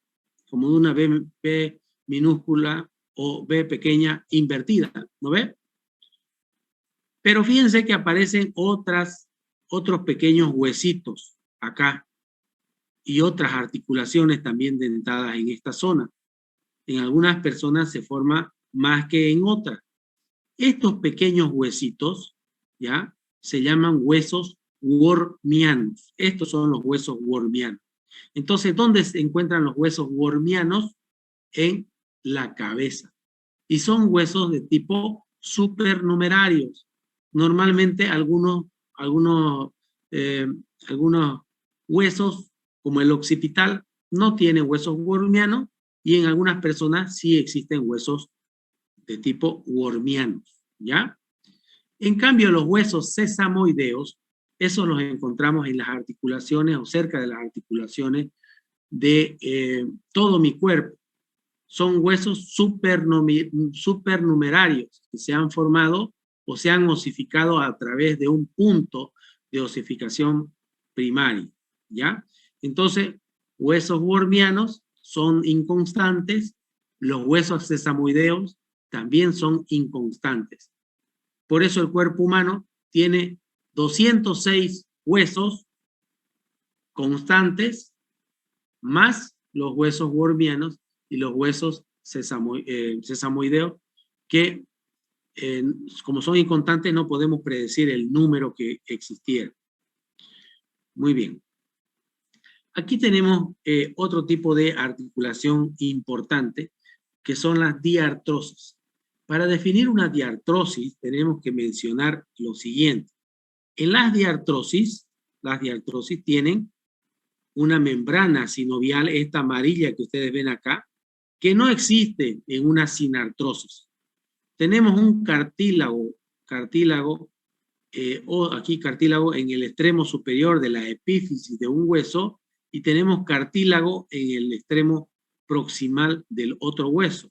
como de una B minúscula o B pequeña invertida, ¿no ve? Pero fíjense que aparecen otros pequeños huesitos acá y otras articulaciones también dentadas en esta zona. En algunas personas se forma más que en otras. Estos pequeños huesitos, ¿ya? Se llaman huesos wormianos. Estos son los huesos wormianos. Entonces, ¿dónde se encuentran los huesos wormianos? En la cabeza. Y son huesos de tipo supernumerarios. Normalmente algunos huesos, como el occipital, no tienen huesos wormianos, y en algunas personas sí existen huesos de tipo wormianos, ¿ya? En cambio, los huesos sesamoideos, esos los encontramos en las articulaciones o cerca de las articulaciones de todo mi cuerpo. Son huesos supernumerarios que se han formado o se han osificado a través de un punto de osificación primaria, ¿ya? Entonces, huesos wormianos son inconstantes, los huesos sesamoideos también son inconstantes. Por eso el cuerpo humano tiene 206 huesos constantes, más los huesos wormianos y los huesos sesamoideos, que como son inconstantes no podemos predecir el número que existiera. Muy bien. Aquí tenemos otro tipo de articulación importante, que son las diartrosis. Para definir una diartrosis tenemos que mencionar lo siguiente. En las diartrosis tienen una membrana sinovial, esta amarilla que ustedes ven acá, que no existe en una sinartrosis. Tenemos un cartílago en el extremo superior de la epífisis de un hueso, y tenemos cartílago en el extremo proximal del otro hueso.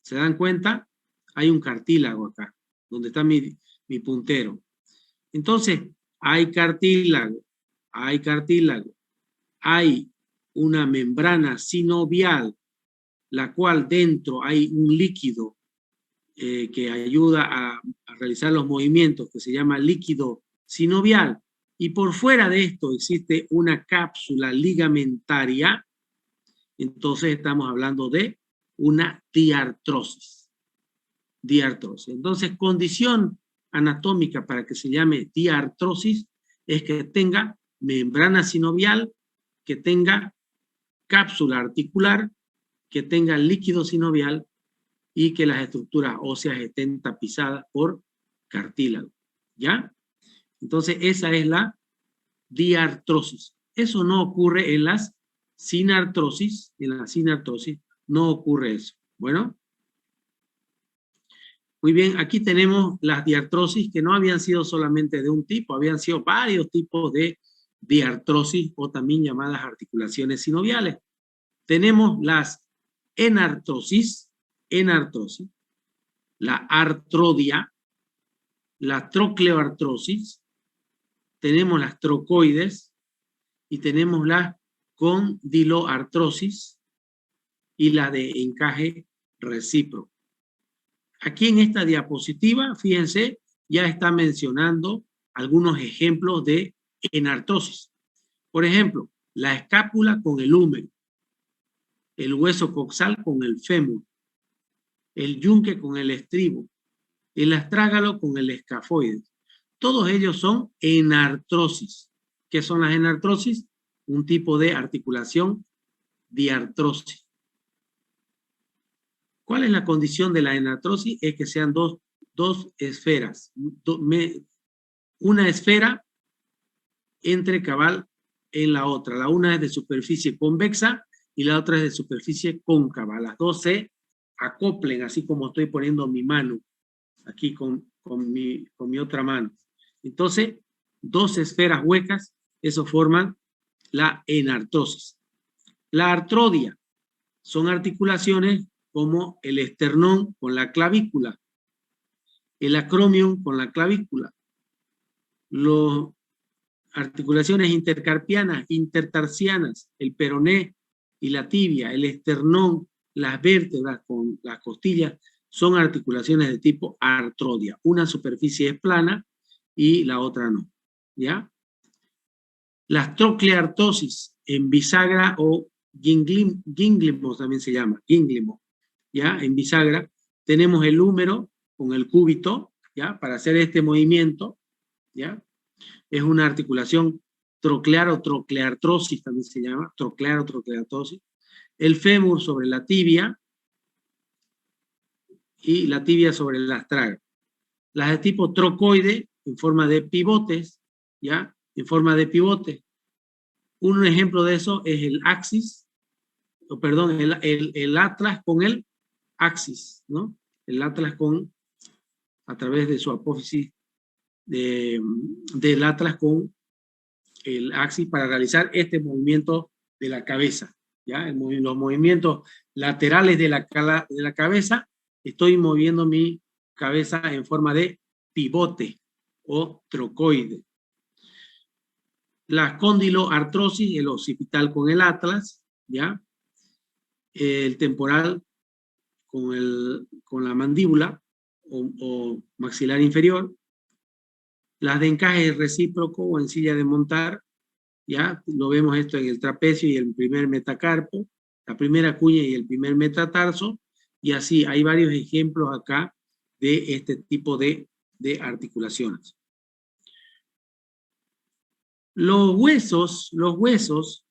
¿Se dan cuenta? Hay un cartílago acá, donde está mi puntero. Entonces, hay cartílago, hay una membrana sinovial, la cual dentro hay un líquido que ayuda a realizar los movimientos, que se llama líquido sinovial, y por fuera de esto existe una cápsula ligamentaria. Entonces estamos hablando de una diartrosis. Entonces, condición anatómica para que se llame diartrosis es que tenga membrana sinovial, que tenga cápsula articular, que tenga líquido sinovial y que las estructuras óseas estén tapizadas por cartílago, ¿ya? Entonces, esa es la diartrosis. Eso no ocurre en las sinartrosis. En la sinartrosis no ocurre eso. Bueno. Muy bien, aquí tenemos las diartrosis que no habían sido solamente de un tipo, habían sido varios tipos de diartrosis o también llamadas articulaciones sinoviales. Tenemos las enartrosis, la artrodia, la trocleoartrosis, tenemos las trocoides y tenemos la condiloartrosis y la de encaje recíproco. Aquí en esta diapositiva, fíjense, ya está mencionando algunos ejemplos de enartrosis. Por ejemplo, la escápula con el húmero, el hueso coxal con el fémur, el yunque con el estribo, el astrágalo con el escafoides. Todos ellos son enartrosis. ¿Qué son las enartrosis? Un tipo de articulación diartrosis. ¿Cuál es la condición de la enartrosis? Es que sean dos esferas. Una esfera entre cabal en la otra. La una es de superficie convexa y la otra es de superficie cóncava. Las dos se acoplen, así como estoy poniendo mi mano, aquí con mi otra mano. Entonces, dos esferas huecas, eso forman la enartrosis. La artrodia son articulaciones como el esternón con la clavícula, el acromion con la clavícula, las articulaciones intercarpianas, intertarsianas, el peroné y la tibia, el esternón, las vértebras con las costillas, son articulaciones de tipo artrodia. Una superficie es plana y la otra no, ¿ya? Las trocleartosis en bisagra o gínglimo también se llama, gínglimo, ¿ya? En bisagra tenemos el húmero con el cúbito, ¿ya? Para hacer este movimiento, ¿ya? Es una articulación troclear o trocleartrosis también se llama, troclear o trocleartrosis. El fémur sobre la tibia y la tibia sobre el astraga. Las de tipo trocoide en forma de pivotes, ¿ya? En forma de pivote. Un ejemplo de eso es el axis, o perdón, el atlas con el axis, ¿no? El atlas a través de su apófisis del atlas con el axis para realizar este movimiento de la cabeza, ¿ya? Los movimientos laterales de la cabeza, estoy moviendo mi cabeza en forma de pivote o trocoide. La condiloartrosis, el occipital con el atlas, ¿ya? El temporal con la mandíbula o maxilar inferior. Las de encaje recíproco o en silla de montar, ¿ya? Lo vemos esto en el trapecio y el primer metacarpo, la primera cuña y el primer metatarso, y así hay varios ejemplos acá de este tipo de articulaciones. Los huesos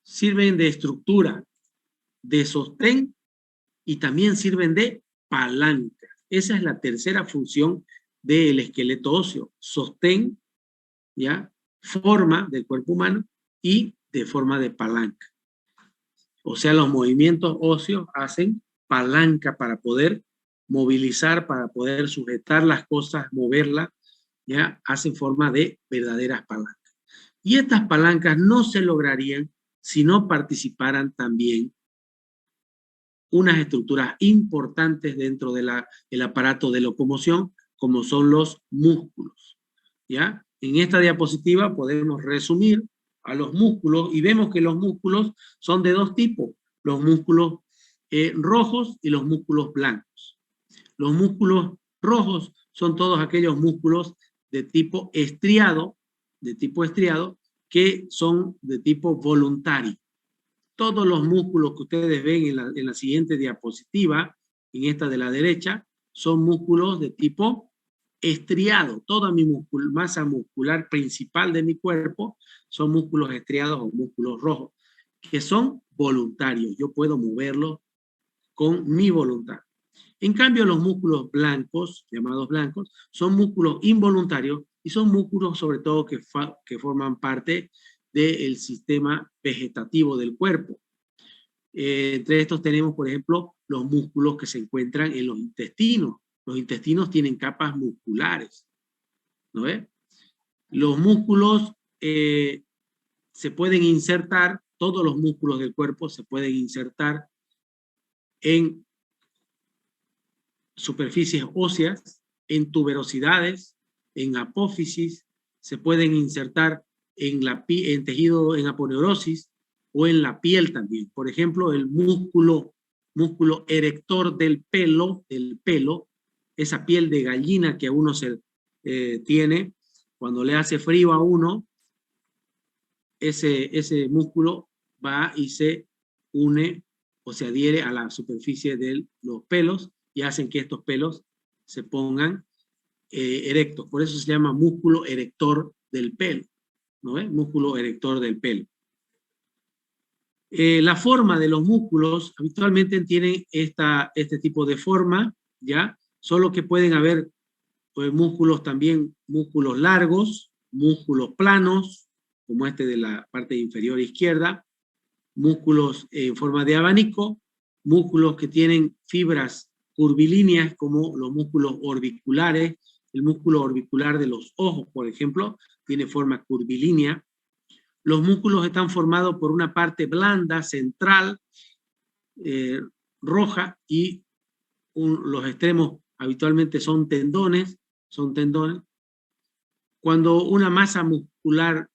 sirven de estructura, de sostén y también sirven de palanca. Esa es la tercera función del esqueleto óseo, sostén, ¿ya? Forma del cuerpo humano y de forma de palanca. O sea, los movimientos óseos hacen palanca para poder movilizar, para poder sujetar las cosas, moverlas, ¿ya? Hacen forma de verdaderas palancas. Y estas palancas no se lograrían si no participaran también unas estructuras importantes dentro del aparato de locomoción, como son los músculos, ¿ya? En esta diapositiva podemos resumir a los músculos y vemos que los músculos son de dos tipos, los músculos rojos y los músculos blancos. Los músculos rojos son todos aquellos músculos de tipo estriado, que son de tipo voluntario. Todos los músculos que ustedes ven en la siguiente diapositiva, en esta de la derecha, son músculos de tipo estriado. Toda mi masa muscular principal de mi cuerpo son músculos estriados o músculos rojos, que son voluntarios. Yo puedo moverlos con mi voluntad. En cambio, los músculos blancos, llamados blancos, son músculos involuntarios y son músculos sobre todo que forman parte del sistema vegetativo del cuerpo. Entre estos tenemos, por ejemplo, los músculos que se encuentran en los intestinos. Los intestinos tienen capas musculares, ¿no ve? Los músculos se pueden insertar, todos los músculos del cuerpo se pueden insertar en superficies óseas, en tuberosidades, en apófisis, se pueden insertar en tejido, en aponeurosis o en la piel también. Por ejemplo, el músculo erector del pelo, esa piel de gallina que a uno se tiene, cuando le hace frío a uno, ese músculo va y se une o se adhiere a la superficie de los pelos y hacen que estos pelos se pongan erectos. Por eso se llama músculo erector del pelo, ¿no ves? Músculo erector del pelo. La forma de los músculos habitualmente tienen este tipo de forma, ¿ya? Solo que pueden haber músculos también, músculos largos, músculos planos, como este de la parte inferior izquierda, músculos en forma de abanico músculos que tienen fibras curvilíneas como los músculos orbiculares. El músculo orbicular de los ojos, por ejemplo, tiene forma curvilínea. Los músculos están formados por una parte blanda, central, roja, y los extremos habitualmente son tendones. Cuando una masa muscular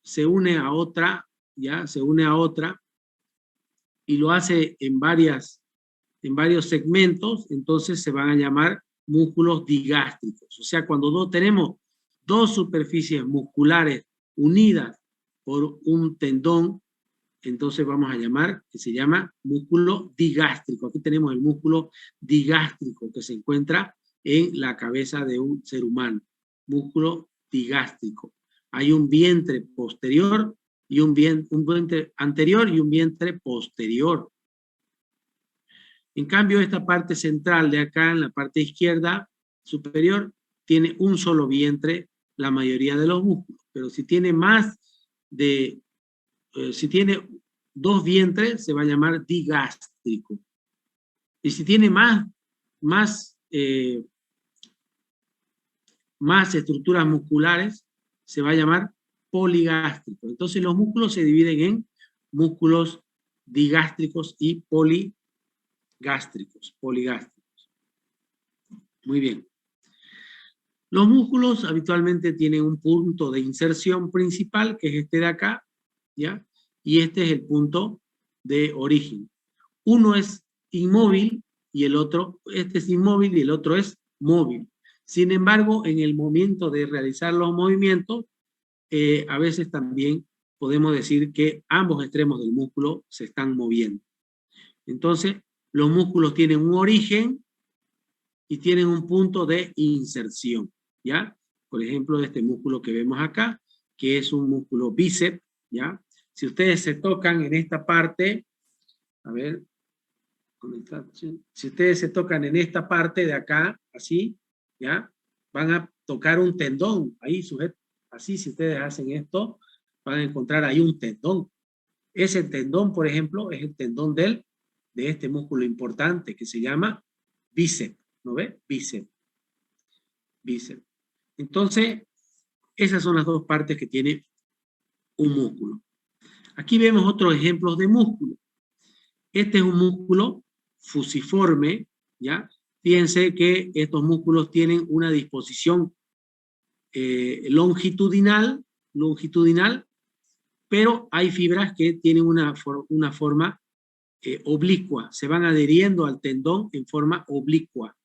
se une a otra, y lo hace en varios segmentos, entonces se van a llamar músculos digástricos. O sea, cuando tenemos dos superficies musculares unidas por un tendón, entonces vamos a llamar, que se llama músculo digástrico. Aquí tenemos el músculo digástrico que se encuentra en la cabeza de un ser humano. Músculo digástrico. Hay un vientre posterior y un vientre anterior y un vientre posterior. En cambio, esta parte central de acá, en la parte izquierda superior, tiene un solo vientre la mayoría de los músculos. Pero si tiene si tiene dos vientres, se va a llamar digástrico. Y si tiene más estructuras musculares, se va a llamar poligástrico. Entonces los músculos se dividen en músculos digástricos y poligástricos. Muy bien. Los músculos habitualmente tienen un punto de inserción principal, que es este de acá, ¿ya? Y este es el punto de origen. Uno es inmóvil y este es inmóvil y el otro es móvil. Sin embargo, en el momento de realizar los movimientos, a veces también podemos decir que ambos extremos del músculo se están moviendo. Entonces, los músculos tienen un origen y tienen un punto de inserción, ¿ya? Por ejemplo, este músculo que vemos acá, que es un músculo bíceps, ¿ya? Si ustedes se tocan en esta parte, a ver, si ustedes se tocan en esta parte de acá, así, ¿ya? Van a tocar un tendón, ahí sujeto, así, si ustedes hacen esto, van a encontrar ahí un tendón. Ese tendón, por ejemplo, es el tendón de este músculo importante que se llama bíceps, ¿no ve? Bíceps. Entonces, esas son las dos partes que tiene un músculo. Aquí vemos otros ejemplos de músculo. Este es un músculo fusiforme, ¿ya? Fíjense que estos músculos tienen una disposición longitudinal, pero hay fibras que tienen una forma oblicua, se van adheriendo al tendón en forma oblicua,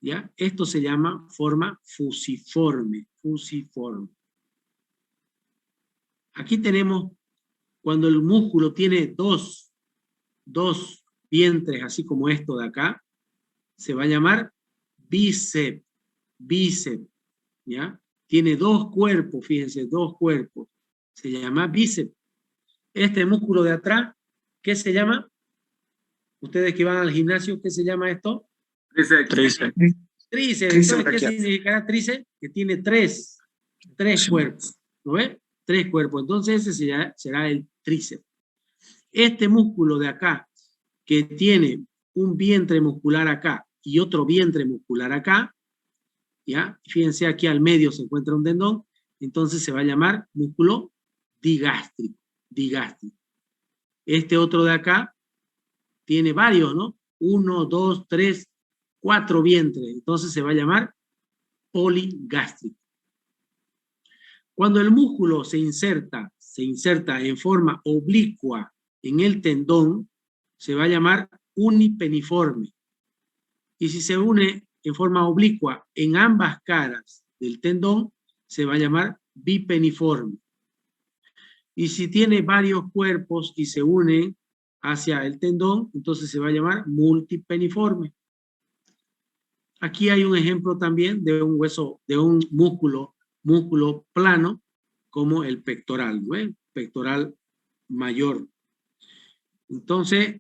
¿ya? Esto se llama forma fusiforme. Aquí tenemos, cuando el músculo tiene dos vientres, así como esto de acá, se va a llamar bíceps, ¿ya? Tiene dos cuerpos, fíjense, dos cuerpos, se llama bíceps. Este músculo de atrás, ¿qué se llama? Ustedes que van al gimnasio, ¿qué se llama esto? Tríceps. Entonces, ¿qué significará tríceps? Que tiene tres cuerpos, ¿no ves? Tres cuerpos, entonces ese será el tríceps. Este músculo de acá, que tiene un vientre muscular acá y otro vientre muscular acá, ¿ya? Fíjense, aquí al medio se encuentra un tendón, entonces se va a llamar músculo digástrico. Este otro de acá tiene varios, ¿no? 1, 2, 3, 4 vientres, entonces se va a llamar poligástrico. Cuando el músculo se inserta en forma oblicua en el tendón, se va a llamar unipeniforme. Y si se une en forma oblicua en ambas caras del tendón, se va a llamar bipeniforme. Y si tiene varios cuerpos y se unen hacia el tendón, entonces se va a llamar multipeniforme. Aquí hay un ejemplo también de un músculo plano, como el pectoral, ¿no? El pectoral mayor. Entonces,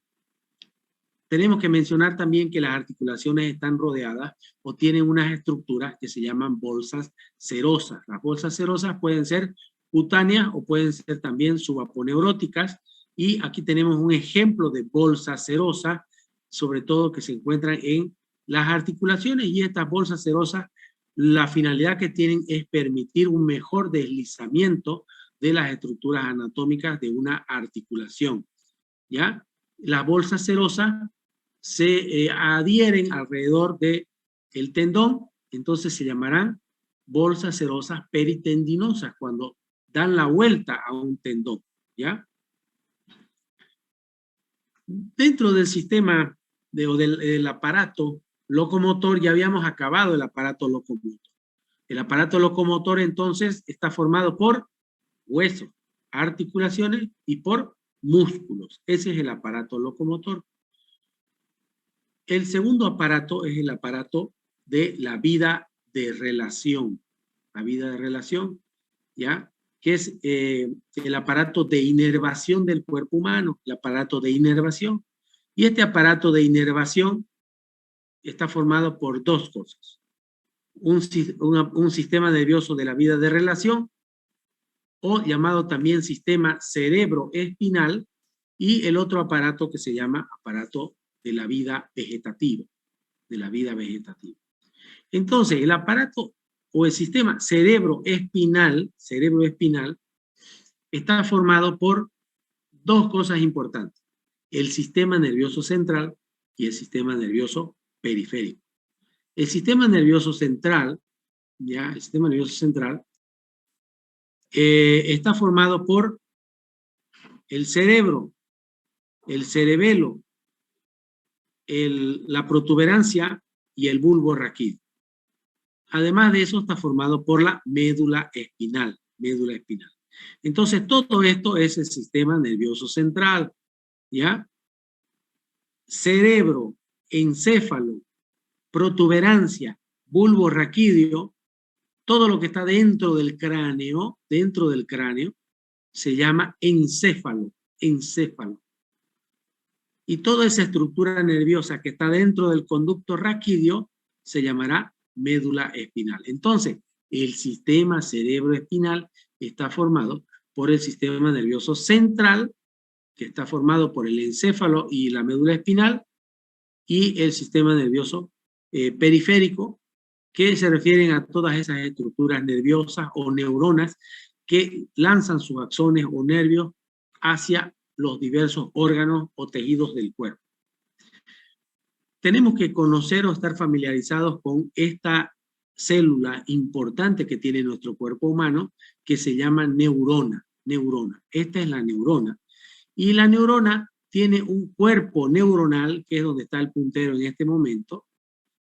tenemos que mencionar también que las articulaciones están rodeadas o tienen unas estructuras que se llaman bolsas serosas. Las bolsas serosas pueden ser cutáneas o pueden ser también subaponeuróticas. Y aquí tenemos un ejemplo de bolsa serosa sobre todo que se encuentran en las articulaciones, y estas bolsas serosas, la finalidad que tienen es permitir un mejor deslizamiento de las estructuras anatómicas de una articulación, ¿ya? Las bolsas serosas se adhieren alrededor del tendón, entonces se llamarán bolsas serosas peritendinosas cuando dan la vuelta a un tendón, ¿ya? Dentro del sistema o del aparato locomotor, ya habíamos acabado el aparato locomotor. El aparato locomotor entonces está formado por huesos, articulaciones y por músculos. Ese es el aparato locomotor. El segundo aparato es el aparato de la vida de relación. La vida de relación, ¿ya? Que es el aparato de inervación del cuerpo humano, el aparato de inervación. Y este aparato de inervación está formado por dos cosas. Un sistema nervioso de la vida de relación, o llamado también sistema cerebroespinal, y el otro aparato que se llama aparato de la vida vegetativa, Entonces, el aparato o el sistema cerebroespinal está formado por dos cosas importantes: el sistema nervioso central y el sistema nervioso periférico. El sistema nervioso central, ¿ya? El sistema nervioso central está formado por el cerebro, el cerebelo, la protuberancia y el bulbo raquídeo. Además de eso, está formado por la médula espinal. Entonces, todo esto es el sistema nervioso central, ¿ya? Cerebro, encéfalo, protuberancia, bulbo raquídeo, todo lo que está dentro del cráneo, se llama encéfalo. Y toda esa estructura nerviosa que está dentro del conducto raquídeo se llamará médula espinal. Entonces, el sistema cerebroespinal está formado por el sistema nervioso central, que está formado por el encéfalo y la médula espinal, y el sistema nervioso periférico, que se refieren a todas esas estructuras nerviosas o neuronas que lanzan sus axones o nervios hacia los diversos órganos o tejidos del cuerpo. Tenemos que conocer o estar familiarizados con esta célula importante que tiene nuestro cuerpo humano, que se llama neurona. Esta es la neurona. Y la neurona tiene un cuerpo neuronal, que es donde está el puntero en este momento,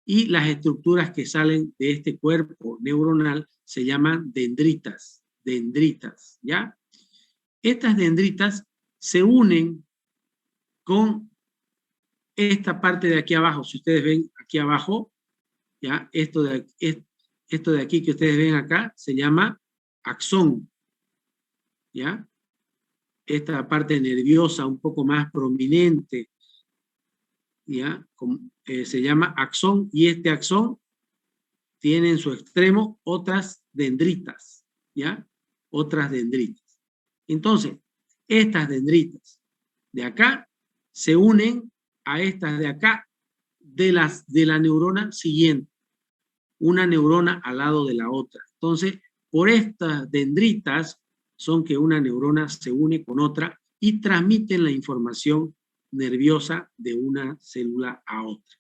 y las estructuras que salen de este cuerpo neuronal se llaman dendritas, ¿ya? Estas dendritas se unen con esta parte de aquí abajo. Si ustedes ven aquí abajo, ¿ya? Esto de aquí que ustedes ven acá se llama axón, ¿ya? Esta parte nerviosa un poco más prominente, ¿ya? Se llama axón, y este axón tiene en su extremo otras dendritas, ¿ya? Otras dendritas. Entonces, estas dendritas de acá se unen a estas de acá de la neurona siguiente, una neurona al lado de la otra. Entonces, por estas dendritas son que una neurona se une con otra y transmiten la información nerviosa de una célula a otra.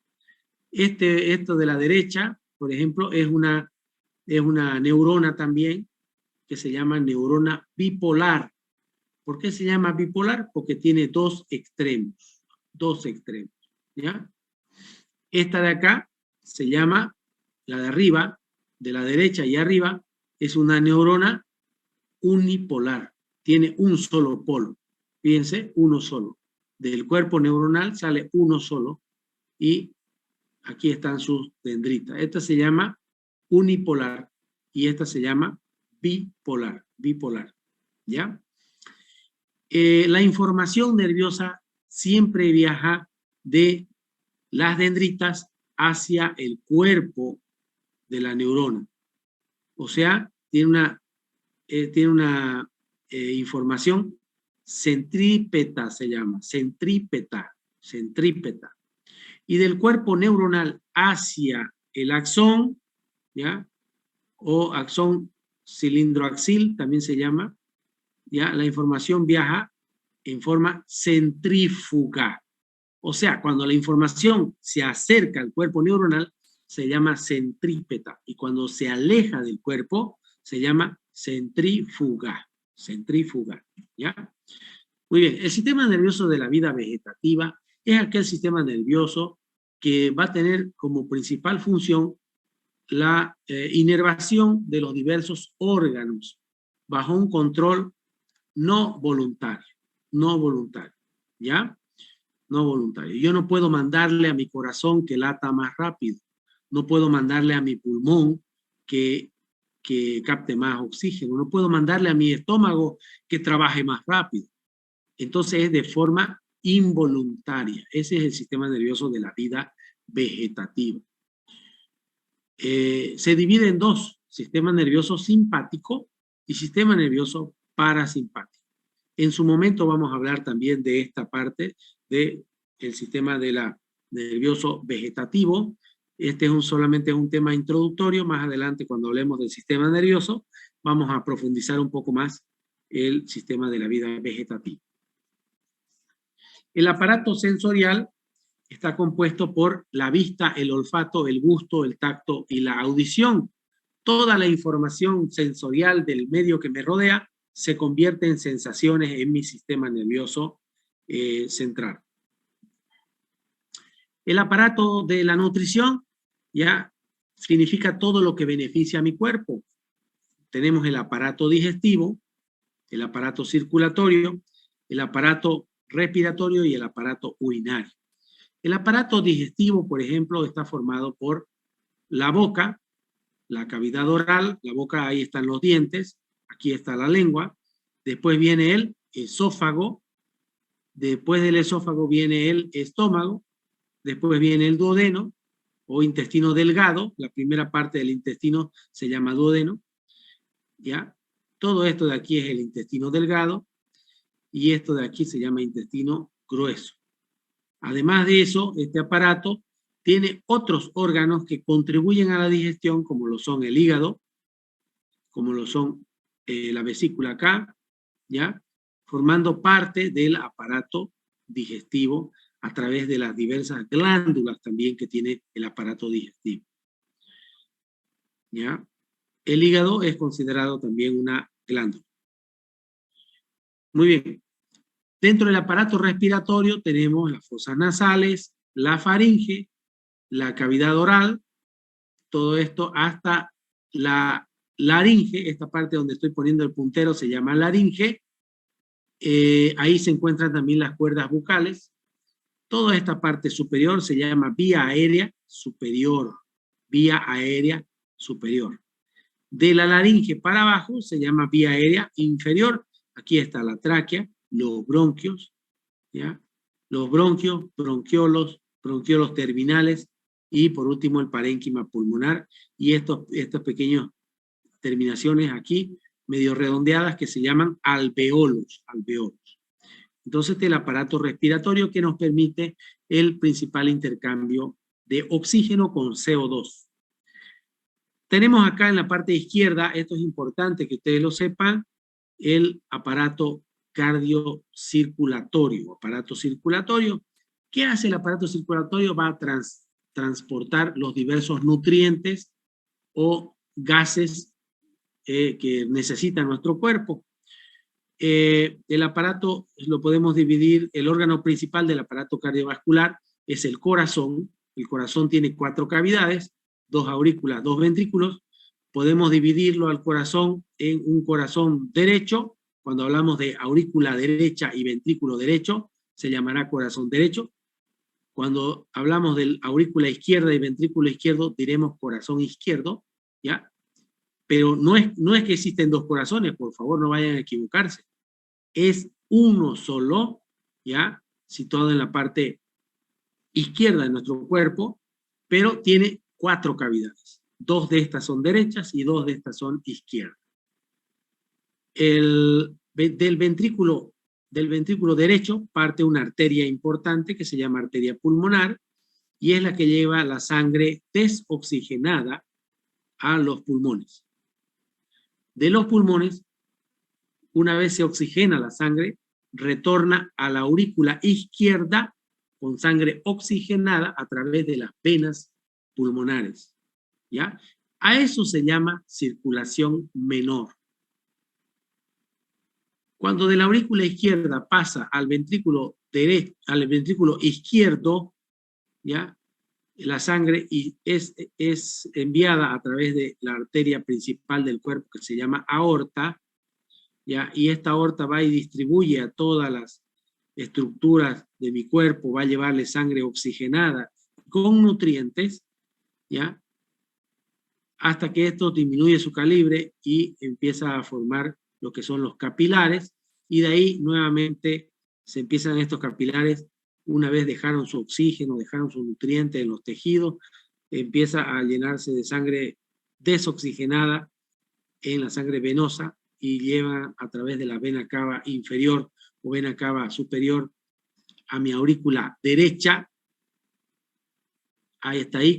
Esto de la derecha, por ejemplo, es una neurona también que se llama neurona bipolar. ¿Por qué se llama bipolar? Porque tiene dos extremos, ¿ya? Esta de acá se llama, la de arriba, de la derecha y arriba, es una neurona unipolar. Tiene un solo polo. Fíjense, uno solo. Del cuerpo neuronal sale uno solo y aquí están sus dendritas. Esta se llama unipolar y esta se llama bipolar, ¿ya? La información nerviosa siempre viaja de las dendritas hacia el cuerpo de la neurona. O sea, tiene una información centrípeta, se llama, centrípeta. Y del cuerpo neuronal hacia el axón, ¿ya? O axón cilindroaxil, también se llama, ¿ya? La información viaja en forma centrífuga. O sea, cuando la información se acerca al cuerpo neuronal, se llama centrípeta. Y cuando se aleja del cuerpo, se llama centrífuga. Centrífuga, ¿ya? Muy bien, el sistema nervioso de la vida vegetativa es aquel sistema nervioso que va a tener como principal función la inervación de los diversos órganos bajo un control no voluntario, ¿ya? No voluntario. Yo no puedo mandarle a mi corazón que lata más rápido, no puedo mandarle a mi pulmón que capte más oxígeno, no puedo mandarle a mi estómago que trabaje más rápido. Entonces es de forma involuntaria. Ese es el sistema nervioso de la vida vegetativa. Se divide en dos, sistema nervioso simpático y sistema nervioso parasimpático. En su momento vamos a hablar también de esta parte del sistema nervioso vegetativo. Este es solamente un tema introductorio. Más adelante, cuando hablemos del sistema nervioso, vamos a profundizar un poco más el sistema de la vida vegetativa. El aparato sensorial está compuesto por la vista, el olfato, el gusto, el tacto y la audición. Toda la información sensorial del medio que me rodea se convierte en sensaciones en mi sistema nervioso central. El aparato de la nutrición ya significa todo lo que beneficia a mi cuerpo. Tenemos el aparato digestivo, el aparato circulatorio, el aparato respiratorio y el aparato urinario. El aparato digestivo, por ejemplo, está formado por la boca, la cavidad oral, la boca, ahí están los dientes, aquí está la lengua, después viene el esófago, después del esófago viene el estómago, después viene el duodeno o intestino delgado, la primera parte del intestino se llama duodeno, ¿ya? Todo esto de aquí es el intestino delgado y esto de aquí se llama intestino grueso. Además de eso, este aparato tiene otros órganos que contribuyen a la digestión, como lo son el hígado, como lo son la vesícula acá, ¿ya? Formando parte del aparato digestivo a través de las diversas glándulas también que tiene el aparato digestivo, ¿ya? El hígado es considerado también una glándula. Muy bien. Dentro del aparato respiratorio tenemos las fosas nasales, la faringe, la cavidad oral, todo esto hasta la laringe, esta parte donde estoy poniendo el puntero se llama laringe, ahí se encuentran también las cuerdas bucales, toda esta parte superior se llama vía aérea superior, vía aérea superior. De la laringe para abajo se llama vía aérea inferior, aquí está la tráquea, los bronquios, ¿ya? Los bronquios, bronquiolos terminales y por último el parénquima pulmonar y estas pequeñas terminaciones aquí medio redondeadas que se llaman alveolos, alveolos. Entonces el aparato respiratorio que nos permite el principal intercambio de oxígeno con CO2. Tenemos acá en la parte izquierda, esto es importante que ustedes lo sepan, el aparato cardiocirculatorio, aparato circulatorio. ¿Qué hace el aparato circulatorio? Va a transportar los diversos nutrientes o gases que necesita nuestro cuerpo. El aparato lo podemos dividir, el órgano principal del aparato cardiovascular es el corazón. El corazón tiene 4 cavidades, 2 aurículas, 2 ventrículos. Podemos dividirlo al corazón en un corazón derecho. Cuando hablamos de aurícula derecha y ventrículo derecho, se llamará corazón derecho. Cuando hablamos de aurícula izquierda y ventrículo izquierdo, diremos corazón izquierdo, ¿ya? Pero no es que existen 2 corazones, por favor, no vayan a equivocarse. Es uno solo, ¿ya? Situado en la parte izquierda de nuestro cuerpo, pero tiene 4 cavidades. 2 de estas son derechas y 2 de estas son izquierdas. Del ventrículo derecho parte una arteria importante que se llama arteria pulmonar y es la que lleva la sangre desoxigenada a los pulmones. De los pulmones, una vez se oxigena la sangre, retorna a la aurícula izquierda con sangre oxigenada a través de las venas pulmonares, ¿ya? A eso se llama circulación menor. Cuando de la aurícula izquierda pasa al ventrículo derecho, al ventrículo izquierdo, ¿ya? La sangre es enviada a través de la arteria principal del cuerpo que se llama aorta, ¿ya? Y esta aorta va y distribuye a todas las estructuras de mi cuerpo, va a llevarle sangre oxigenada con nutrientes, ¿ya? Hasta que esto disminuye su calibre y empieza a formar lo que son los capilares, y de ahí nuevamente se empiezan estos capilares, una vez dejaron su oxígeno, dejaron sus nutrientes en los tejidos, empieza a llenarse de sangre desoxigenada en la sangre venosa y lleva a través de la vena cava inferior o vena cava superior a mi aurícula derecha. Ahí está, ahí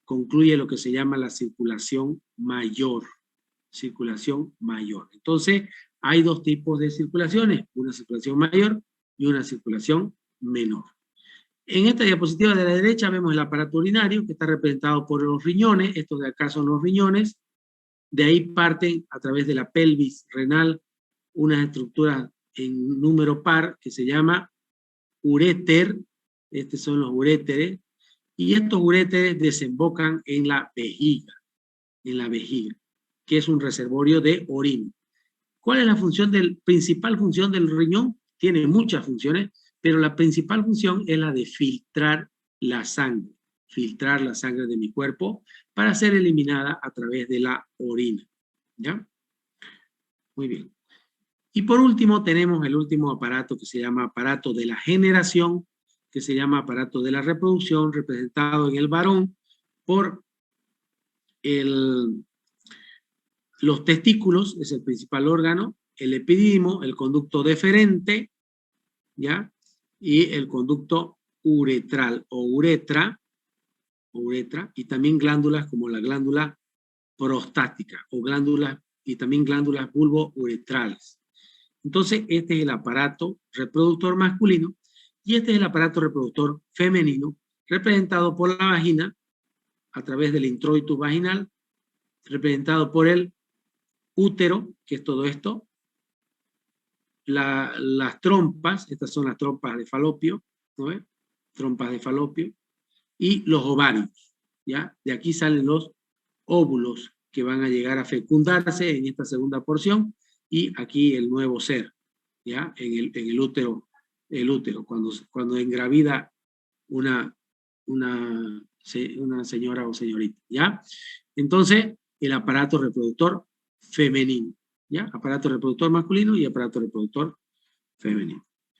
concluye lo que se llama la circulación mayor. Circulación mayor. Entonces, hay dos tipos de circulaciones, una circulación mayor y una circulación menor. En esta diapositiva de la derecha vemos el aparato urinario, que está representado por los riñones. Estos de acá son los riñones. De ahí parten a través de la pelvis renal unas estructuras en número par que se llama uréter. Estos son los uréteres. Y estos uréteres desembocan en la vejiga, que es un reservorio de orina. ¿Cuál es la principal función del riñón? Tiene muchas funciones, pero la principal función es la de filtrar la sangre de mi cuerpo para ser eliminada a través de la orina. ¿Ya? Muy bien. Y por último tenemos el último aparato que se llama aparato de la generación, que se llama aparato de la reproducción, representado en el varón por los testículos, es el principal órgano, el epidídimo, el conducto deferente, ¿ya? Y el conducto uretral o uretra, y también glándulas como la glándula prostática o glándulas, y también glándulas bulbouretrales. Entonces, este es el aparato reproductor masculino y este es el aparato reproductor femenino, representado por la vagina a través del introitus vaginal, representado por el útero, que es todo esto, las trompas, estas son las trompas de falopio, ¿no ves? Trompas de falopio, y los ovarios, ¿ya? De aquí salen los óvulos que van a llegar a fecundarse en esta segunda porción, y aquí el nuevo ser, ¿ya? En el útero, cuando engravida una señora o señorita, ¿ya? Entonces, el aparato reproductor femenino, ¿ya? Aparato reproductor masculino y aparato reproductor femenino.